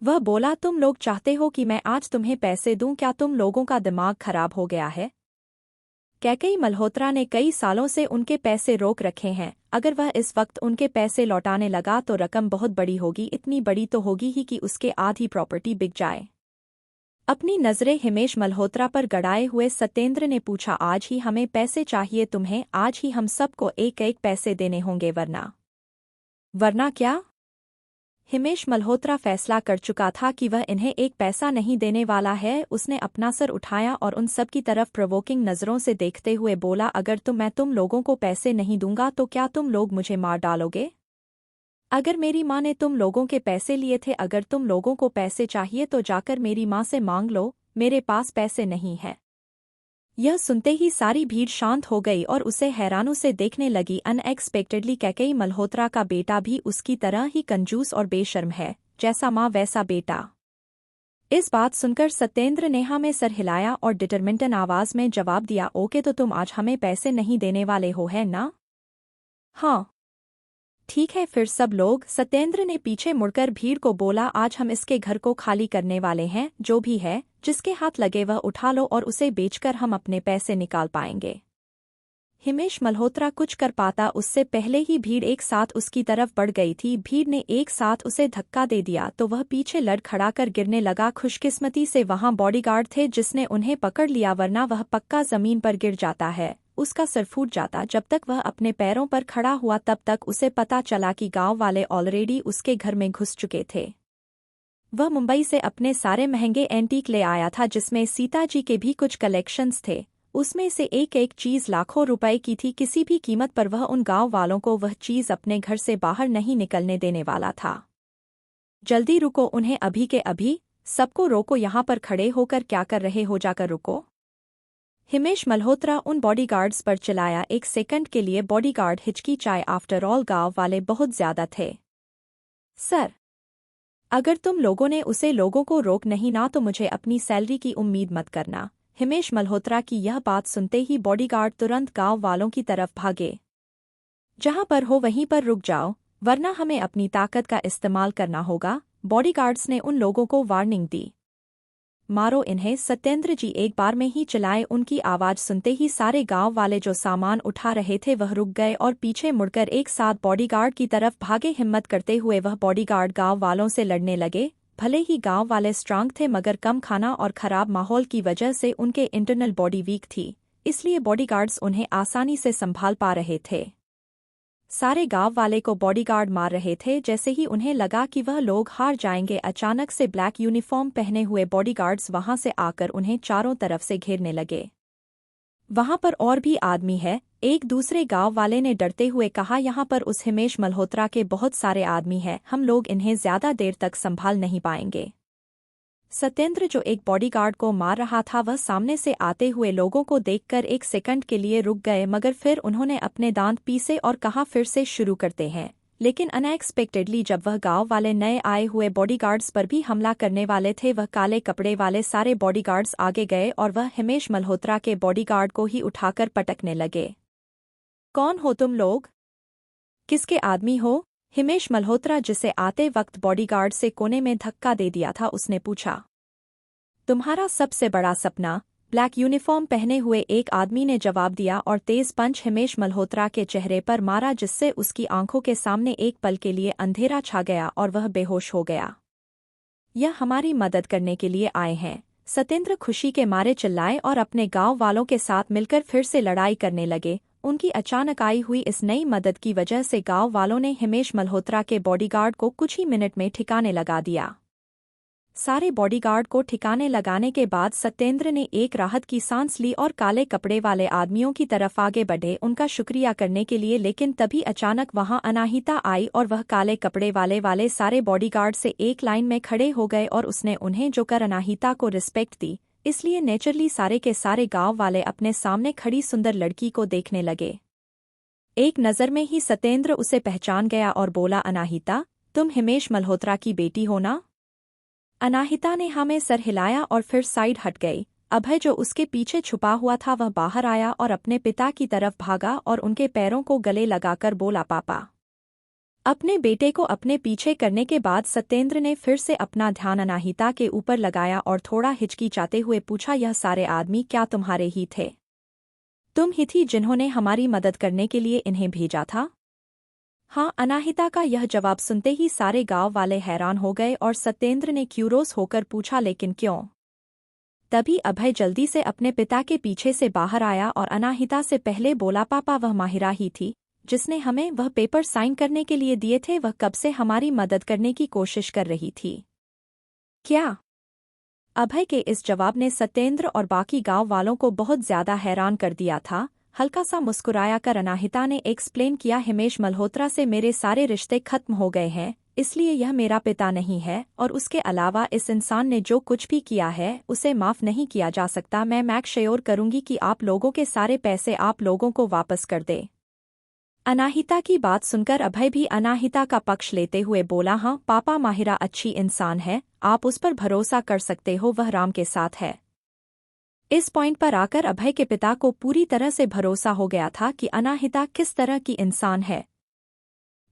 वह बोला, तुम लोग चाहते हो कि मैं आज तुम्हें पैसे दूं? क्या तुम लोगों का दिमाग खराब हो गया है? कैकेयी मल्होत्रा ने कई सालों से उनके पैसे रोक रखे हैं। अगर वह इस वक्त उनके पैसे लौटाने लगा तो रकम बहुत बड़ी होगी। इतनी बड़ी तो होगी ही कि उसके आधी प्रॉपर्टी बिक जाए। अपनी नजरें हिमेश मल्होत्रा पर गड़ाए हुए सत्येंद्र ने पूछा, आज ही हमें पैसे चाहिए तुम्हें? आज ही हम सबको एक एक पैसे देने होंगे, वरना क्या? हिमेश मल्होत्रा फैसला कर चुका था कि वह इन्हें एक पैसा नहीं देने वाला है। उसने अपना सर उठाया और उन सब की तरफ प्रोवोकिंग नज़रों से देखते हुए बोला, अगर मैं तुम लोगों को पैसे नहीं दूंगा तो क्या तुम लोग मुझे मार डालोगे? अगर मेरी माँ ने तुम लोगों के पैसे लिए थे, अगर तुम लोगों को पैसे चाहिए तो जाकर मेरी माँ से मांग लो, मेरे पास पैसे नहीं है। यह सुनते ही सारी भीड़ शांत हो गई और उसे हैरानों से देखने लगी। अनएक्सपेक्टेडली कैकेयी मल्होत्रा का बेटा भी उसकी तरह ही कंजूस और बेशर्म है, जैसा माँ वैसा बेटा। इस बात सुनकर सत्येंद्र ने हाँ में सर हिलाया और डिटरमिनेटेड आवाज में जवाब दिया, ओके तो तुम आज हमें पैसे नहीं देने वाले हो, है ना? हाँ ठीक है फिर सब लोग। सत्येंद्र ने पीछे मुड़कर भीड़ को बोला, आज हम इसके घर को खाली करने वाले हैं। जो भी है जिसके हाथ लगे वह उठा लो और उसे बेचकर हम अपने पैसे निकाल पाएंगे। हिमेश मल्होत्रा कुछ कर पाता उससे पहले ही भीड़ एक साथ उसकी तरफ बढ़ गई थी। भीड़ ने एक साथ उसे धक्का दे दिया तो वह पीछे लड़ खड़ा कर गिरने लगा। खुशकिस्मती से वहां बॉडीगार्ड थे जिसने उन्हें पकड़ लिया, वरना वह पक्का जमीन पर गिर जाता है। उसका सर फूट जाता। जब तक वह अपने पैरों पर खड़ा हुआ तब तक उसे पता चला कि गांव वाले ऑलरेडी उसके घर में घुस चुके थे। वह मुंबई से अपने सारे महंगे एंटीक ले आया था जिसमें सीताजी के भी कुछ कलेक्शंस थे। उसमें से एक एक चीज लाखों रुपए की थी। किसी भी कीमत पर वह उन गांव वालों को वह चीज अपने घर से बाहर नहीं निकलने देने वाला था। जल्दी रुको, उन्हें अभी के अभी, सबको रोको, यहाँ पर खड़े होकर क्या कर रहे हो, जाकर रुको। हिमेश मल्होत्रा उन बॉडीगार्ड्स पर चिल्लाया। एक सेकंड के लिए बॉडीगार्ड हिचकिचाए। आफ्टर ऑल गांव वाले बहुत ज्यादा थे। सर, अगर तुम लोगों ने उसे लोगों को रोक नहीं ना तो मुझे अपनी सैलरी की उम्मीद मत करना। हिमेश मल्होत्रा की यह बात सुनते ही बॉडीगार्ड तुरंत गांव वालों की तरफ भागे। जहां पर हो वहीं पर रुक जाओ, वरना हमें अपनी ताकत का इस्तेमाल करना होगा। बॉडीगार्ड्स ने उन लोगों को वार्निंग दी। मारो इन्हें, सत्येंद्र जी एक बार में ही चलाए। उनकी आवाज सुनते ही सारे गांव वाले जो सामान उठा रहे थे वह रुक गए और पीछे मुड़कर एक साथ बॉडीगार्ड की तरफ भागे। हिम्मत करते हुए वह बॉडीगार्ड गांव वालों से लड़ने लगे। भले ही गांव वाले स्ट्रांग थे मगर कम खाना और खराब माहौल की वजह से उनके इंटरनल बॉडी वीक थी, इसलिए बॉडीगार्ड्स उन्हें आसानी से संभाल पा रहे थे। सारे गांव वाले को बॉडीगार्ड मार रहे थे। जैसे ही उन्हें लगा कि वह लोग हार जाएंगे, अचानक से ब्लैक यूनिफॉर्म पहने हुए बॉडीगार्ड्स वहां से आकर उन्हें चारों तरफ से घेरने लगे। वहां पर और भी आदमी है, एक दूसरे गांव वाले ने डरते हुए कहा। यहाँ पर उस हिमेश मल्होत्रा के बहुत सारे आदमी हैं, हम लोग इन्हें ज्यादा देर तक संभाल नहीं पाएंगे। सत्येंद्र जो एक बॉडीगार्ड को मार रहा था वह सामने से आते हुए लोगों को देखकर एक सेकंड के लिए रुक गए, मगर फिर उन्होंने अपने दांत पीसे और कहा फिर से शुरू करते हैं। लेकिन अनएक्सपेक्टेडली जब वह गांव वाले नए आए हुए बॉडीगार्ड्स पर भी हमला करने वाले थे, वह काले कपड़े वाले सारे बॉडीगार्ड्स आगे गए और वह हिमेश मल्होत्रा के बॉडीगार्ड को ही उठाकर पटकने लगे। कौन हो तुम लोग? किसके आदमी हो? हिमेश मल्होत्रा, जिसे आते वक्त बॉडीगार्ड से कोने में धक्का दे दिया था, उसने पूछा। तुम्हारा सबसे बड़ा सपना? ब्लैक यूनिफॉर्म पहने हुए एक आदमी ने जवाब दिया और तेज पंच हिमेश मल्होत्रा के चेहरे पर मारा, जिससे उसकी आंखों के सामने एक पल के लिए अंधेरा छा गया और वह बेहोश हो गया। यह हमारी मदद करने के लिए आए हैं, सत्येंद्र खुशी के मारे चिल्लाए और अपने गांव वालों के साथ मिलकर फिर से लड़ाई करने लगे। उनकी अचानक आई हुई इस नई मदद की वजह से गांव वालों ने हिमेश मल्होत्रा के बॉडीगार्ड को कुछ ही मिनट में ठिकाने लगा दिया। सारे बॉडीगार्ड को ठिकाने लगाने के बाद सत्येंद्र ने एक राहत की सांस ली और काले कपड़े वाले आदमियों की तरफ आगे बढ़े उनका शुक्रिया करने के लिए। लेकिन तभी अचानक वहां अनाहिता आई और वह काले कपड़े वाले सारे बॉडीगार्ड से एक लाइन में खड़े हो गए और उसने उन्हें जो कर अनाहिता को रिस्पेक्ट दी, इसलिए नेचुरली सारे के सारे गांव वाले अपने सामने खड़ी सुंदर लड़की को देखने लगे। एक नज़र में ही सत्येंद्र उसे पहचान गया और बोला, अनाहिता, तुम हिमेश मल्होत्रा की बेटी हो ना? अनाहिता ने हाँ में सर हिलाया और फिर साइड हट गई। अभय जो उसके पीछे छुपा हुआ था वह बाहर आया और अपने पिता की तरफ भागा और उनके पैरों को गले लगाकर बोला, पापा। अपने बेटे को अपने पीछे करने के बाद सत्येंद्र ने फिर से अपना ध्यान अनाहिता के ऊपर लगाया और थोड़ा हिचकिचाते हुए पूछा, यह सारे आदमी क्या तुम्हारे ही थे? तुम ही थी जिन्होंने हमारी मदद करने के लिए इन्हें भेजा था? हाँ, अनाहिता का यह जवाब सुनते ही सारे गांव वाले हैरान हो गए और सत्येंद्र ने क्यूरोस होकर पूछा, लेकिन क्यों? तभी अभय जल्दी से अपने पिता के पीछे से बाहर आया और अनाहिता से पहले बोला, पापा, वह माहिरा ही थी जिसने हमें वह पेपर साइन करने के लिए दिए थे। वह कब से हमारी मदद करने की कोशिश कर रही थी। क्या? अभय के इस जवाब ने सत्येंद्र और बाकी गांव वालों को बहुत ज्यादा हैरान कर दिया था। हल्का सा मुस्कुराया कर अनाहिता ने एक्सप्लेन किया, हिमेश मल्होत्रा से मेरे सारे रिश्ते खत्म हो गए हैं, इसलिए यह मेरा पिता नहीं है और उसके अलावा इस इंसान ने जो कुछ भी किया है उसे माफ नहीं किया जा सकता। मैं मैक श्योर करूंगी कि आप लोगों के सारे पैसे आप लोगों को वापस कर दे। अनाहिता की बात सुनकर अभय भी अनाहिता का पक्ष लेते हुए बोला, हाँ पापा, माहिरा अच्छी इंसान है, आप उस पर भरोसा कर सकते हो, वह राम के साथ है। इस पॉइंट पर आकर अभय के पिता को पूरी तरह से भरोसा हो गया था कि अनाहिता किस तरह की इंसान है।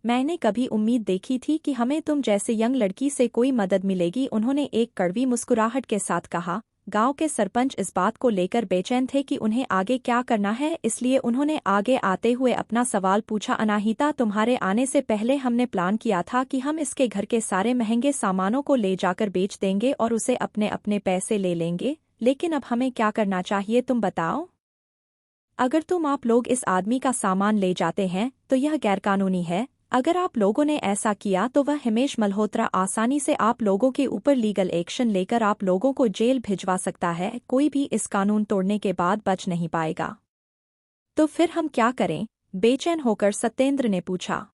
मैंने कभी उम्मीद देखी थी कि हमें तुम जैसे यंग लड़की से कोई मदद मिलेगी, उन्होंने एक कड़वी मुस्कुराहट के साथ कहा। गांव के सरपंच इस बात को लेकर बेचैन थे कि उन्हें आगे क्या करना है, इसलिए उन्होंने आगे आते हुए अपना सवाल पूछा। अनाहिता, तुम्हारे आने से पहले हमने प्लान किया था कि हम इसके घर के सारे महंगे सामानों को ले जाकर बेच देंगे और उसे अपने अपने पैसे ले लेंगे, लेकिन अब हमें क्या करना चाहिए तुम बताओ? अगर आप लोग इस आदमी का सामान ले जाते हैं तो यह गैरकानूनी है। अगर आप लोगों ने ऐसा किया तो वह हिमेश मल्होत्रा आसानी से आप लोगों के ऊपर लीगल एक्शन लेकर आप लोगों को जेल भिजवा सकता है। कोई भी इस कानून तोड़ने के बाद बच नहीं पाएगा। तो फिर हम क्या करें? बेचैन होकर सत्येंद्र ने पूछा।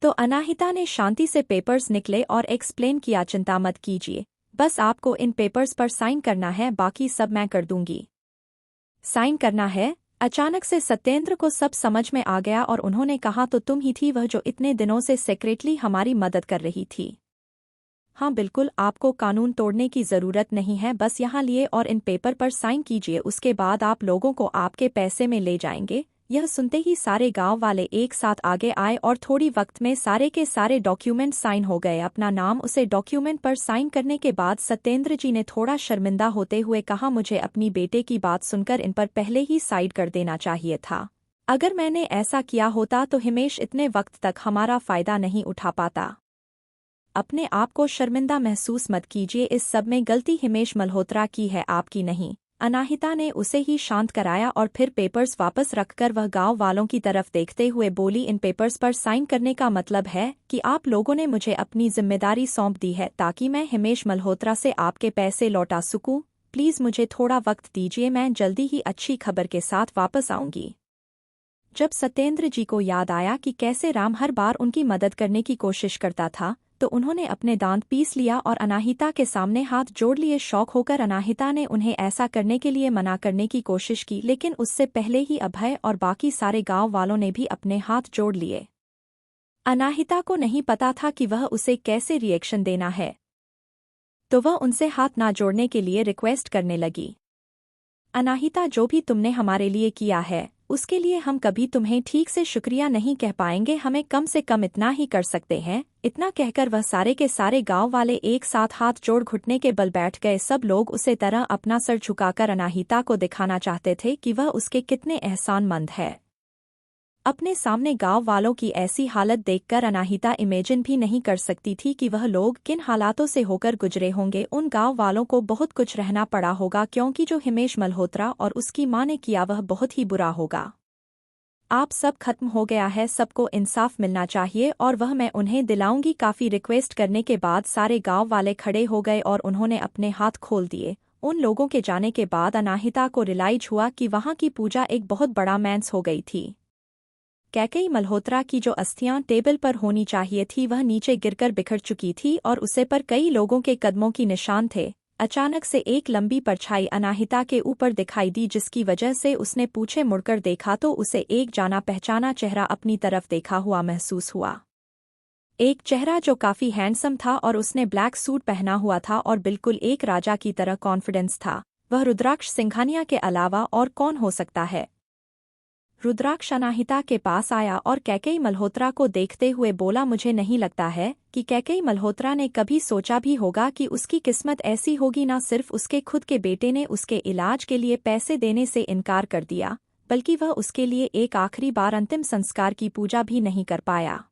तो अनाहिता ने शांति से पेपर्स निकले और एक्सप्लेन किया, चिंता मत कीजिए, बस आपको इन पेपर्स पर साइन करना है, बाकी सब मैं कर दूंगी। साइन करना है? अचानक से सत्येंद्र को सब समझ में आ गया और उन्होंने कहा, तो तुम ही थी वह जो इतने दिनों से सीक्रेटली हमारी मदद कर रही थी। हाँ बिल्कुल, आपको कानून तोड़ने की ज़रूरत नहीं है, बस यहाँ लिए और इन पेपर पर साइन कीजिए, उसके बाद आप लोगों को आपके पैसे में ले जाएंगे। यह सुनते ही सारे गांव वाले एक साथ आगे आए और थोड़ी वक्त में सारे के सारे डॉक्यूमेंट साइन हो गए। अपना नाम उसे डॉक्यूमेंट पर साइन करने के बाद सत्येंद्र जी ने थोड़ा शर्मिंदा होते हुए कहा, मुझे अपनी बेटे की बात सुनकर इन पर पहले ही साइड कर देना चाहिए था। अगर मैंने ऐसा किया होता तो हिमेश इतने वक्त तक हमारा फायदा नहीं उठा पाता। अपने आप को शर्मिंदा महसूस मत कीजिए, इस सब में गलती हिमेश मल्होत्रा की है, आपकी नहीं। अनाहिता ने उसे ही शांत कराया और फिर पेपर्स वापस रखकर वह गांव वालों की तरफ देखते हुए बोली, इन पेपर्स पर साइन करने का मतलब है कि आप लोगों ने मुझे अपनी जिम्मेदारी सौंप दी है ताकि मैं हिमेश मल्होत्रा से आपके पैसे लौटा सकूं। प्लीज मुझे थोड़ा वक्त दीजिए, मैं जल्दी ही अच्छी खबर के साथ वापस आऊंगी। जब सत्येंद्र जी को याद आया कि कैसे राम हर बार उनकी मदद करने की कोशिश करता था, तो उन्होंने अपने दांत पीस लिया और अनाहिता के सामने हाथ जोड़ लिए। शौक होकर अनाहिता ने उन्हें ऐसा करने के लिए मना करने की कोशिश की, लेकिन उससे पहले ही अभय और बाकी सारे गांव वालों ने भी अपने हाथ जोड़ लिए। अनाहिता को नहीं पता था कि वह उसे कैसे रिएक्शन देना है, तो वह उनसे हाथ ना जोड़ने के लिए रिक्वेस्ट करने लगी। अनाहिता, जो भी तुमने हमारे लिए किया है उसके लिए हम कभी तुम्हें ठीक से शुक्रिया नहीं कह पाएंगे, हमें कम से कम इतना ही कर सकते हैं। इतना कहकर वह सारे के सारे गांव वाले एक साथ हाथ जोड़ घुटने के बल बैठ गए। सब लोग उसे तरह अपना सर झुकाकर अनाहिता को दिखाना चाहते थे कि वह उसके कितने एहसानमंद है। अपने सामने गांव वालों की ऐसी हालत देखकर अनाहिता इमेजिन भी नहीं कर सकती थी कि वह लोग किन हालातों से होकर गुजरे होंगे। उन गांव वालों को बहुत कुछ रहना पड़ा होगा, क्योंकि जो हिमेश मल्होत्रा और उसकी मां ने किया वह बहुत ही बुरा होगा। आप सब खत्म हो गया है, सबको इंसाफ मिलना चाहिए और वह मैं उन्हें दिलाऊंगी। काफी रिक्वेस्ट करने के बाद सारे गांव वाले खड़े हो गए और उन्होंने अपने हाथ खोल दिए। उन लोगों के जाने के बाद अनाहिता को रियलाइज हुआ कि वहां की पूजा एक बहुत बड़ा मैंस हो गई थी। कैकेयी मल्होत्रा की जो अस्थियां टेबल पर होनी चाहिए थी वह नीचे गिरकर बिखर चुकी थी और उसे पर कई लोगों के कदमों की निशान थे। अचानक से एक लंबी परछाई अनाहिता के ऊपर दिखाई दी, जिसकी वजह से उसने पीछे मुड़कर देखा तो उसे एक जाना पहचाना चेहरा अपनी तरफ देखा हुआ महसूस हुआ। एक चेहरा जो काफी हैंडसम था और उसने ब्लैक सूट पहना हुआ था और बिल्कुल एक राजा की तरह कॉन्फिडेंस था। वह रुद्राक्ष सिंघानिया के अलावा और कौन हो सकता है? रुद्राक्ष अनाहिता के पास आया और कैकेयी मल्होत्रा को देखते हुए बोला, मुझे नहीं लगता है कि कैकेयी मल्होत्रा ने कभी सोचा भी होगा कि उसकी किस्मत ऐसी होगी। ना सिर्फ उसके खुद के बेटे ने उसके इलाज के लिए पैसे देने से इनकार कर दिया, बल्कि वह उसके लिए एक आखिरी बार अंतिम संस्कार की पूजा भी नहीं कर पाया।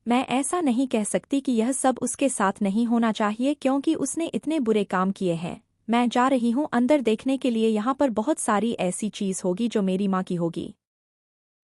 मैं ऐसा नहीं कह सकती कि यह सब उसके साथ नहीं होना चाहिए, क्योंकि उसने इतने बुरे काम किए हैं। मैं जा रही हूँ अंदर देखने के लिए, यहाँ पर बहुत सारी ऐसी चीज़ होगी जो मेरी माँ की होगी।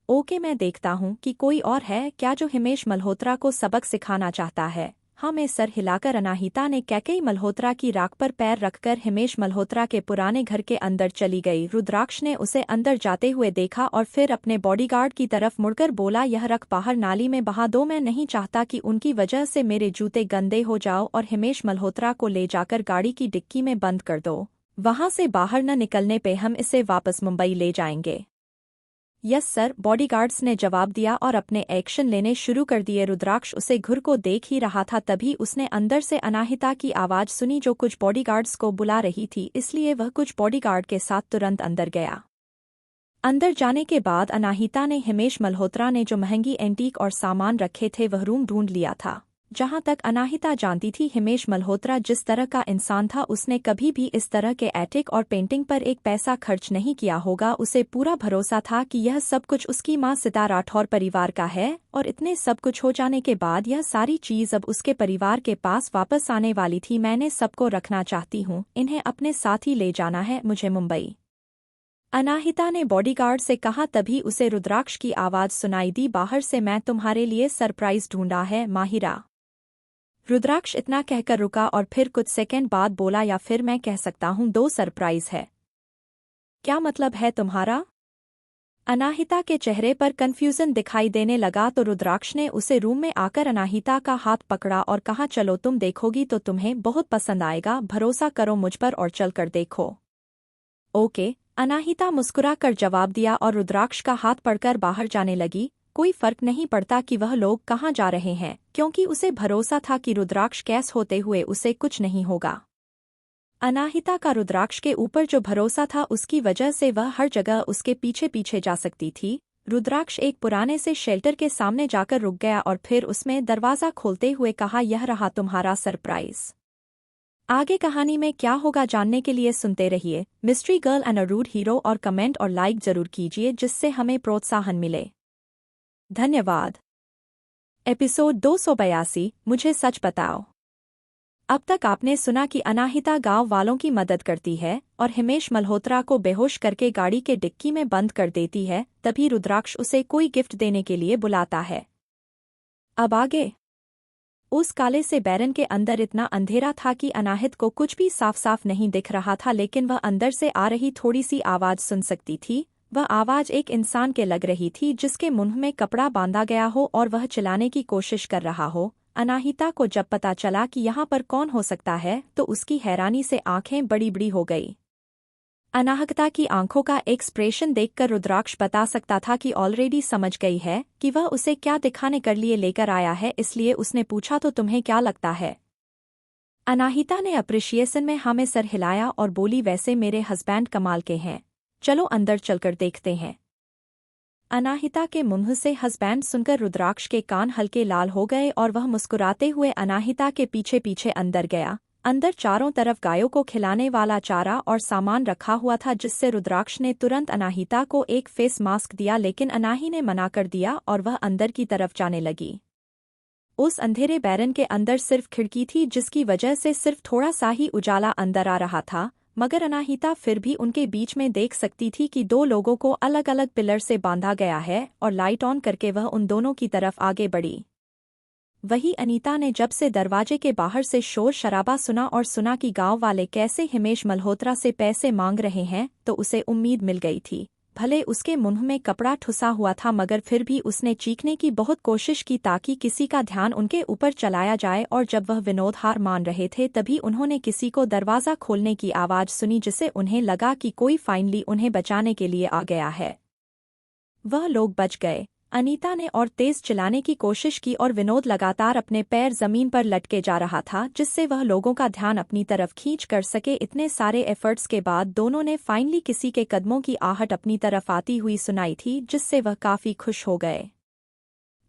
ओके, मैं देखता हूँ कि कोई और है क्या जो हिमेश मल्होत्रा को सबक सिखाना चाहता है। हाँ, मैं सर हिलाकर अनाहिता ने कैकेयी मल्होत्रा की राख पर पैर रखकर हिमेश मल्होत्रा के पुराने घर के अंदर चली गई। रुद्राक्ष ने उसे अंदर जाते हुए देखा और फिर अपने बॉडीगार्ड की तरफ मुड़कर बोला, यह रख बाहर नाली में बहा दो, मैं नहीं चाहता कि उनकी वजह से मेरे जूते गंदे हो जाओ, और हिमेश मल्होत्रा को ले जाकर गाड़ी की डिक्की में बंद कर दो। वहां से बाहर न निकलने पे हम इसे वापस मुंबई ले जाएंगे। यस सर, बॉडीगार्ड्स ने जवाब दिया और अपने एक्शन लेने शुरू कर दिए। रुद्राक्ष उसे घुर को देख ही रहा था, तभी उसने अंदर से अनाहिता की आवाज सुनी जो कुछ बॉडीगार्ड्स को बुला रही थी, इसलिए वह कुछ बॉडीगार्ड के साथ तुरंत अंदर गया। अंदर जाने के बाद अनाहिता ने हिमेश मल्होत्रा ने जो महंगी एंटीक और सामान रखे थे वह रूम ढूंढ लिया था। जहां तक अनाहिता जानती थी हिमेश मल्होत्रा जिस तरह का इंसान था उसने कभी भी इस तरह के एटिक और पेंटिंग पर एक पैसा खर्च नहीं किया होगा। उसे पूरा भरोसा था कि यह सब कुछ उसकी मां सीता राठौर परिवार का है और इतने सब कुछ हो जाने के बाद यह सारी चीज अब उसके परिवार के पास वापस आने वाली थी। मैंने सबको रखना चाहती हूँ, इन्हें अपने साथ ही ले जाना है मुझे मुंबई, अनाहिता ने बॉडीगार्ड से कहा। तभी उसे रुद्राक्ष की आवाज सुनाई दी बाहर से, मैं तुम्हारे लिए सरप्राइज ढूंढा है माहिरा। रुद्राक्ष इतना कहकर रुका और फिर कुछ सेकंड बाद बोला, या फिर मैं कह सकता हूँ 2 सरप्राइज है। क्या मतलब है तुम्हारा? अनाहिता के चेहरे पर कंफ्यूजन दिखाई देने लगा तो रुद्राक्ष ने उसे रूम में आकर अनाहिता का हाथ पकड़ा और कहा, चलो तुम देखोगी तो तुम्हें बहुत पसंद आएगा, भरोसा करो मुझ पर और चल कर देखो। ओके, अनाहिता मुस्कुरा कर जवाब दिया और रुद्राक्ष का हाथ पकड़कर बाहर जाने लगी। कोई फर्क नहीं पड़ता कि वह लोग कहाँ जा रहे हैं, क्योंकि उसे भरोसा था कि रुद्राक्ष कैस होते हुए उसे कुछ नहीं होगा। अनाहिता का रुद्राक्ष के ऊपर जो भरोसा था उसकी वजह से वह हर जगह उसके पीछे पीछे जा सकती थी। रुद्राक्ष एक पुराने से शेल्टर के सामने जाकर रुक गया और फिर उसमें दरवाज़ा खोलते हुए कहा, यह रहा तुम्हारा सरप्राइज। आगे कहानी में क्या होगा जानने के लिए सुनते रहिए mystery girl and a rude hero और कमेंट और लाइक जरूर कीजिए जिससे हमें प्रोत्साहन मिले। धन्यवाद। एपिसोड 282, मुझे सच बताओ। अब तक आपने सुना कि अनाहिता गांव वालों की मदद करती है और हिमेश मल्होत्रा को बेहोश करके गाड़ी के डिक्की में बंद कर देती है। तभी रुद्राक्ष उसे कोई गिफ्ट देने के लिए बुलाता है। अब आगे उस काले से बैरन के अंदर इतना अंधेरा था कि अनाहित को कुछ भी साफ साफ नहीं दिख रहा था, लेकिन वह अंदर से आ रही थोड़ी सी आवाज सुन सकती थी। वह आवाज एक इंसान के लग रही थी जिसके मुंह में कपड़ा बांधा गया हो और वह चिल्लाने की कोशिश कर रहा हो। अनाहिता को जब पता चला कि यहाँ पर कौन हो सकता है तो उसकी हैरानी से आंखें बड़ी बड़ी हो गई। अनाहकता की आंखों का एक्सप्रेशन देखकर रुद्राक्ष बता सकता था कि ऑलरेडी समझ गई है कि वह उसे क्या दिखाने कर लिए लेकर आया है, इसलिए उसने पूछा, तो तुम्हें क्या लगता है? अनाहिता ने अप्रिशिएशन में हाँ में सर हिलाया और बोली, वैसे मेरे हस्बैंड कमाल के हैं, चलो अंदर चलकर देखते हैं। अनाहिता के मुंह से हस्बैंड सुनकर रुद्राक्ष के कान हल्के लाल हो गए और वह मुस्कुराते हुए अनाहिता के पीछे पीछे अंदर गया। अंदर चारों तरफ गायों को खिलाने वाला चारा और सामान रखा हुआ था, जिससे रुद्राक्ष ने तुरंत अनाहिता को एक फेस मास्क दिया, लेकिन अनाही ने मना कर दिया और वह अंदर की तरफ जाने लगी। उस अंधेरे बैरन के अंदर सिर्फ खिड़की थी जिसकी वजह से सिर्फ थोड़ा सा ही उजाला अंदर आ रहा था, मगर अनाहिता फिर भी उनके बीच में देख सकती थी कि 2 लोगों को अलग अलग पिलर से बांधा गया है और लाइट ऑन करके वह उन दोनों की तरफ आगे बढ़ी। वही अनीता ने जब से दरवाजे के बाहर से शोर शराबा सुना और सुना कि गांव वाले कैसे हिमेश मल्होत्रा से पैसे मांग रहे हैं तो उसे उम्मीद मिल गई थी। भले उसके मुंह में कपड़ा ठुसा हुआ था, मगर फिर भी उसने चीखने की बहुत कोशिश की ताकि किसी का ध्यान उनके ऊपर चलाया जाए। और जब वह विनोद हार मान रहे थे तभी उन्होंने किसी को दरवाज़ा खोलने की आवाज़ सुनी, जिससे उन्हें लगा कि कोई फाइनली उन्हें बचाने के लिए आ गया है। वह लोग बच गए। अनीता ने और तेज चिल्लाने की कोशिश की और विनोद लगातार अपने पैर जमीन पर लटके जा रहा था, जिससे वह लोगों का ध्यान अपनी तरफ खींच कर सके। इतने सारे एफर्ट्स के बाद दोनों ने फाइनली किसी के कदमों की आहट अपनी तरफ आती हुई सुनाई थी, जिससे वह काफी खुश हो गए।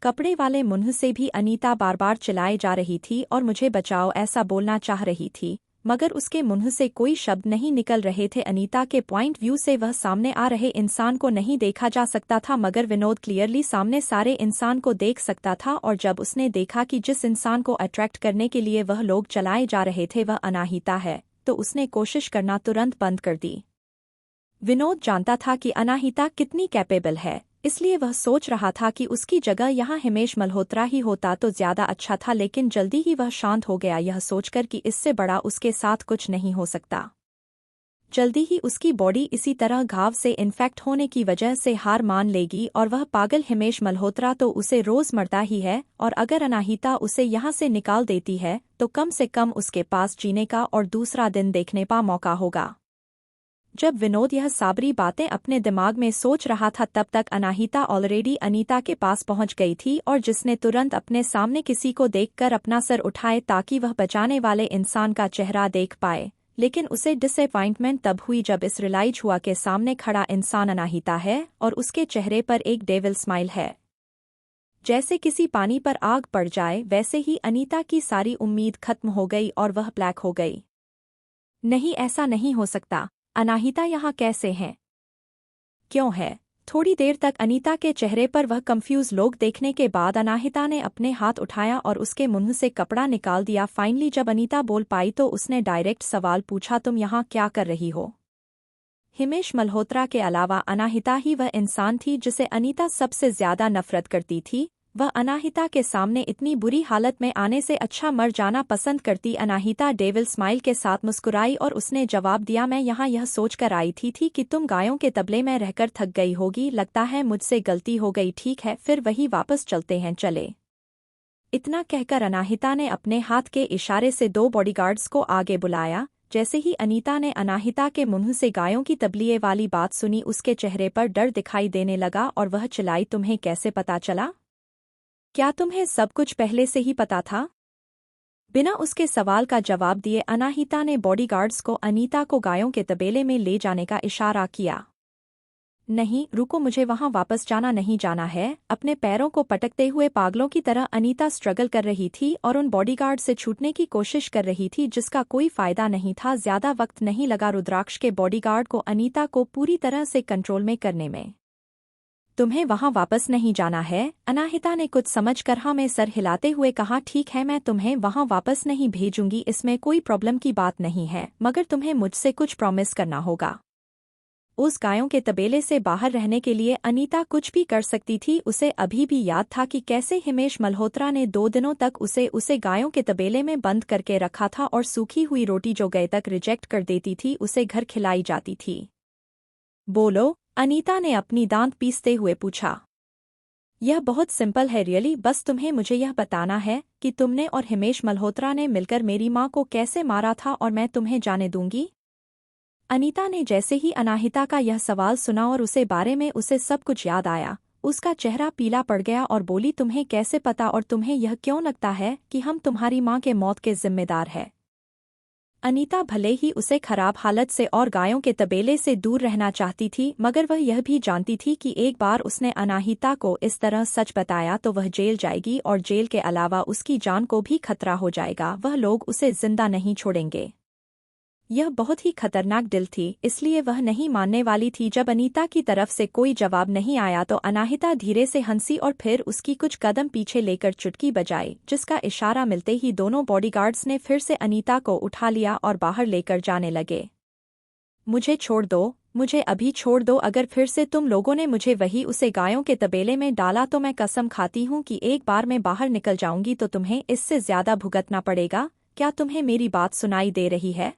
कपड़े वाले मुंह से भी अनीता बार बार चिल्लाए जा रही थी और मुझे बचाओ ऐसा बोलना चाह रही थी, मगर उसके मुंह से कोई शब्द नहीं निकल रहे थे। अनीता के पॉइंट व्यू से वह सामने आ रहे इंसान को नहीं देखा जा सकता था, मगर विनोद क्लियरली सामने सारे इंसान को देख सकता था। और जब उसने देखा कि जिस इंसान को अट्रैक्ट करने के लिए वह लोग चलाए जा रहे थे वह अनाहिता है, तो उसने कोशिश करना तुरंत बंद कर दी। विनोद जानता था कि अनाहिता कितनी कैपेबल है, इसलिए वह सोच रहा था कि उसकी जगह यहाँ हिमेश मल्होत्रा ही होता तो ज्यादा अच्छा था, लेकिन जल्दी ही वह शांत हो गया, यह सोचकर कि इससे बड़ा उसके साथ कुछ नहीं हो सकता। जल्दी ही उसकी बॉडी इसी तरह घाव से इन्फेक्ट होने की वजह से हार मान लेगी और वह पागल हिमेश मल्होत्रा तो उसे रोज मरता ही है, और अगर अनाहिता उसे यहाँ से निकाल देती है तो कम से कम उसके पास जीने का और दूसरा दिन देखने का मौका होगा। जब विनोद यह साबरी बातें अपने दिमाग में सोच रहा था तब तक अनाहिता ऑलरेडी अनीता के पास पहुंच गई थी, और जिसने तुरंत अपने सामने किसी को देखकर अपना सर उठाए ताकि वह बचाने वाले इंसान का चेहरा देख पाए। लेकिन उसे डिसअपॉइंटमेंट तब हुई जब इस रियलाइज हुआ के सामने खड़ा इंसान अनाहिता है और उसके चेहरे पर एक डेविल स्माइल है। जैसे किसी पानी पर आग पड़ जाए वैसे ही अनीता की सारी उम्मीद खत्म हो गई और वह ब्लैक हो गई। नहीं, ऐसा नहीं हो सकता। अनाहिता यहाँ कैसे हैं? क्यों है? थोड़ी देर तक अनीता के चेहरे पर वह कंफ्यूज लोग देखने के बाद अनाहिता ने अपने हाथ उठाया और उसके मुंह से कपड़ा निकाल दिया। फाइनली जब अनीता बोल पाई तो उसने डायरेक्ट सवाल पूछा, तुम यहाँ क्या कर रही हो? हिमेश मल्होत्रा के अलावा अनाहिता ही वह इंसान थी जिसे अनीता सबसे ज्यादा नफरत करती थी। वह अनाहिता के सामने इतनी बुरी हालत में आने से अच्छा मर जाना पसंद करती। अनाहिता डेविल स्माइल के साथ मुस्कुराई और उसने जवाब दिया, मैं यहाँ यह सोचकर आई थी कि तुम गायों के तबले में रहकर थक गई होगी, लगता है मुझसे गलती हो गई। ठीक है, फिर वही वापस चलते हैं, चले। इतना कहकर अनाहिता ने अपने हाथ के इशारे से 2 बॉडीगार्ड्स को आगे बुलाया। जैसे ही अनीता ने अनाहिता के मुंह से गायों की तबलिये वाली बात सुनी, उसके चेहरे पर डर दिखाई देने लगा और वह चिल्लाई, तुम्हें कैसे पता चला? क्या तुम्हें सब कुछ पहले से ही पता था? बिना उसके सवाल का जवाब दिए अनाहिता ने बॉडीगार्ड्स को अनीता को गायों के तबेले में ले जाने का इशारा किया। नहीं, रुको, मुझे वहां वापस नहीं जाना है। अपने पैरों को पटकते हुए पागलों की तरह अनीता स्ट्रगल कर रही थी और उन बॉडीगार्ड से छूटने की कोशिश कर रही थी जिसका कोई फायदा नहीं था। ज्यादा वक्त नहीं लगा रुद्राक्ष के बॉडीगार्ड को अनीता को पूरी तरह से कंट्रोल में करने में। तुम्हें वहां वापस नहीं जाना है? अनाहिता ने कुछ समझकर हाँ में सर हिलाते हुए कहा, ठीक है, मैं तुम्हें वहां वापस नहीं भेजूंगी, इसमें कोई प्रॉब्लम की बात नहीं है, मगर तुम्हें मुझसे कुछ प्रॉमिस करना होगा। उस गायों के तबेले से बाहर रहने के लिए अनीता कुछ भी कर सकती थी। उसे अभी भी याद था कि कैसे हिमेश मल्होत्रा ने 2 दिनों तक उसे गायों के तबेले में बंद करके रखा था और सूखी हुई रोटी जो गए तक रिजेक्ट कर देती थी उसे घर खिलाई जाती थी। बोलो, अनीता ने अपनी दांत पीसते हुए पूछा। यह बहुत सिंपल है रियली, बस तुम्हें मुझे यह बताना है कि तुमने और हिमेश मल्होत्रा ने मिलकर मेरी माँ को कैसे मारा था और मैं तुम्हें जाने दूंगी। अनीता ने जैसे ही अनाहिता का यह सवाल सुना और उसे बारे में उसे सब कुछ याद आया, उसका चेहरा पीला पड़ गया और बोली, तुम्हें कैसे पता और तुम्हें यह क्यों लगता है कि हम तुम्हारी माँ के मौत के जिम्मेदार हैं? अनीता भले ही उसे खराब हालत से और गायों के तबेले से दूर रहना चाहती थी, मगर वह यह भी जानती थी कि एक बार उसने अनाहिता को इस तरह सच बताया तो वह जेल जाएगी और जेल के अलावा उसकी जान को भी खतरा हो जाएगा। वह लोग उसे जिंदा नहीं छोड़ेंगे। यह बहुत ही खतरनाक डील थी, इसलिए वह नहीं मानने वाली थी। जब अनीता की तरफ से कोई जवाब नहीं आया तो अनाहिता धीरे से हंसी और फिर उसकी कुछ कदम पीछे लेकर चुटकी बजाई, जिसका इशारा मिलते ही दोनों बॉडीगार्ड्स ने फिर से अनीता को उठा लिया और बाहर लेकर जाने लगे। मुझे छोड़ दो, मुझे अभी छोड़ दो। अगर फिर से तुम लोगों ने मुझे उसे गायों के तबेले में डाला तो मैं कसम खाती हूँ कि एक बार मैं बाहर निकल जाऊंगी तो तुम्हें इससे ज्यादा भुगतना पड़ेगा। क्या तुम्हें मेरी बात सुनाई दे रही है?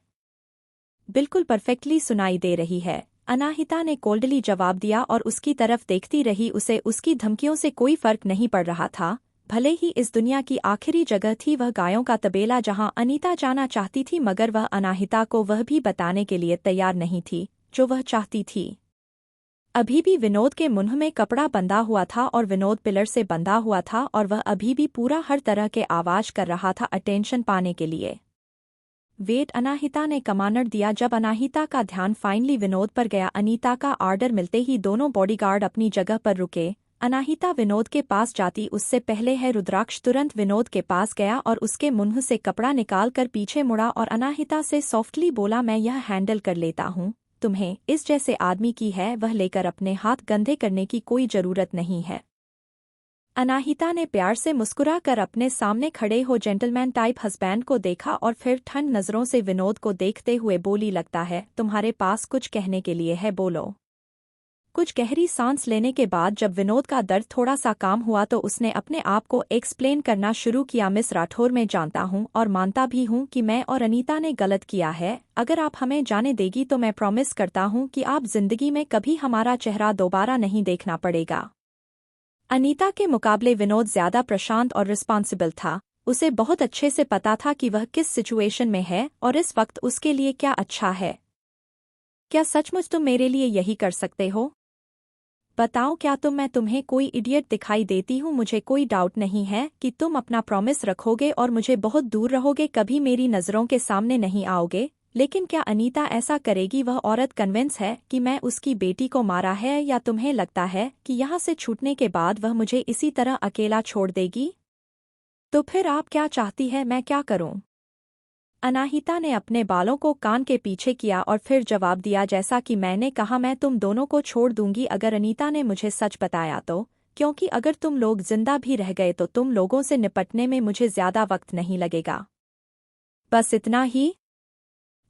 बिल्कुल परफेक्टली सुनाई दे रही है, अनाहिता ने कोल्डली जवाब दिया और उसकी तरफ देखती रही। उसे उसकी धमकियों से कोई फर्क नहीं पड़ रहा था। भले ही इस दुनिया की आखिरी जगह थी वह गायों का तबेला जहां अनीता जाना चाहती थी, मगर वह अनाहिता को वह भी बताने के लिए तैयार नहीं थी जो वह चाहती थी। अभी भी विनोद के मुंह में कपड़ा बंधा हुआ था और विनोद पिलर से बंधा हुआ था और वह अभी भी पूरा हर तरह के आवाज कर रहा था अटेंशन पाने के लिए। वेट, अनाहिता ने कमांड दिया। जब अनाहिता का ध्यान फाइनली विनोद पर गया, अनीता का ऑर्डर मिलते ही दोनों बॉडीगार्ड अपनी जगह पर रुके। अनाहिता विनोद के पास जाती उससे पहले है रुद्राक्ष तुरंत विनोद के पास गया और उसके मुंह से कपड़ा निकालकर पीछे मुड़ा और अनाहिता से सॉफ्टली बोला, मैं यह हैंडल कर लेता हूँ, तुम्हें इस जैसे आदमी की है वह लेकर अपने हाथ गंदे करने की कोई जरूरत नहीं है। अनाहिता ने प्यार से मुस्कुरा कर अपने सामने खड़े हो जेंटलमैन टाइप हस्बैंड को देखा और फिर ठंड नजरों से विनोद को देखते हुए बोली, लगता है तुम्हारे पास कुछ कहने के लिए है, बोलो। कुछ गहरी सांस लेने के बाद जब विनोद का दर्द थोड़ा सा काम हुआ तो उसने अपने आप को एक्सप्लेन करना शुरू किया। मिस राठौर, मैं जानता हूँ और मानता भी हूँ कि मैं और अनीता ने गलत किया है। अगर आप हमें जाने देगी तो मैं प्रॉमिस करता हूँ कि आप जिंदगी में कभी हमारा चेहरा दोबारा नहीं देखना पड़ेगा। अनीता के मुकाबले विनोद ज्यादा प्रशांत और रिस्पॉन्सिबल था। उसे बहुत अच्छे से पता था कि वह किस सिचुएशन में है और इस वक्त उसके लिए क्या अच्छा है। क्या सचमुच तुम मेरे लिए यही कर सकते हो? बताओ, क्या मैं तुम्हें कोई इडियट दिखाई देती हूँ? मुझे कोई डाउट नहीं है कि तुम अपना प्रॉमिस रखोगे और मुझे बहुत दूर रहोगे, कभी मेरी नज़रों के सामने नहीं आओगे। लेकिन क्या अनीता ऐसा करेगी? वह औरत कन्विंस है कि मैं उसकी बेटी को मारा है, या तुम्हें लगता है कि यहाँ से छूटने के बाद वह मुझे इसी तरह अकेला छोड़ देगी? तो फिर आप क्या चाहती है मैं क्या करूं? अनाहिता ने अपने बालों को कान के पीछे किया और फिर जवाब दिया, जैसा कि मैंने कहा, मैं तुम दोनों को छोड़ दूंगी अगर अनीता ने मुझे सच बताया तो, क्योंकि अगर तुम लोग जिंदा भी रह गए तो तुम लोगों से निपटने में मुझे ज्यादा वक्त नहीं लगेगा। बस इतना ही?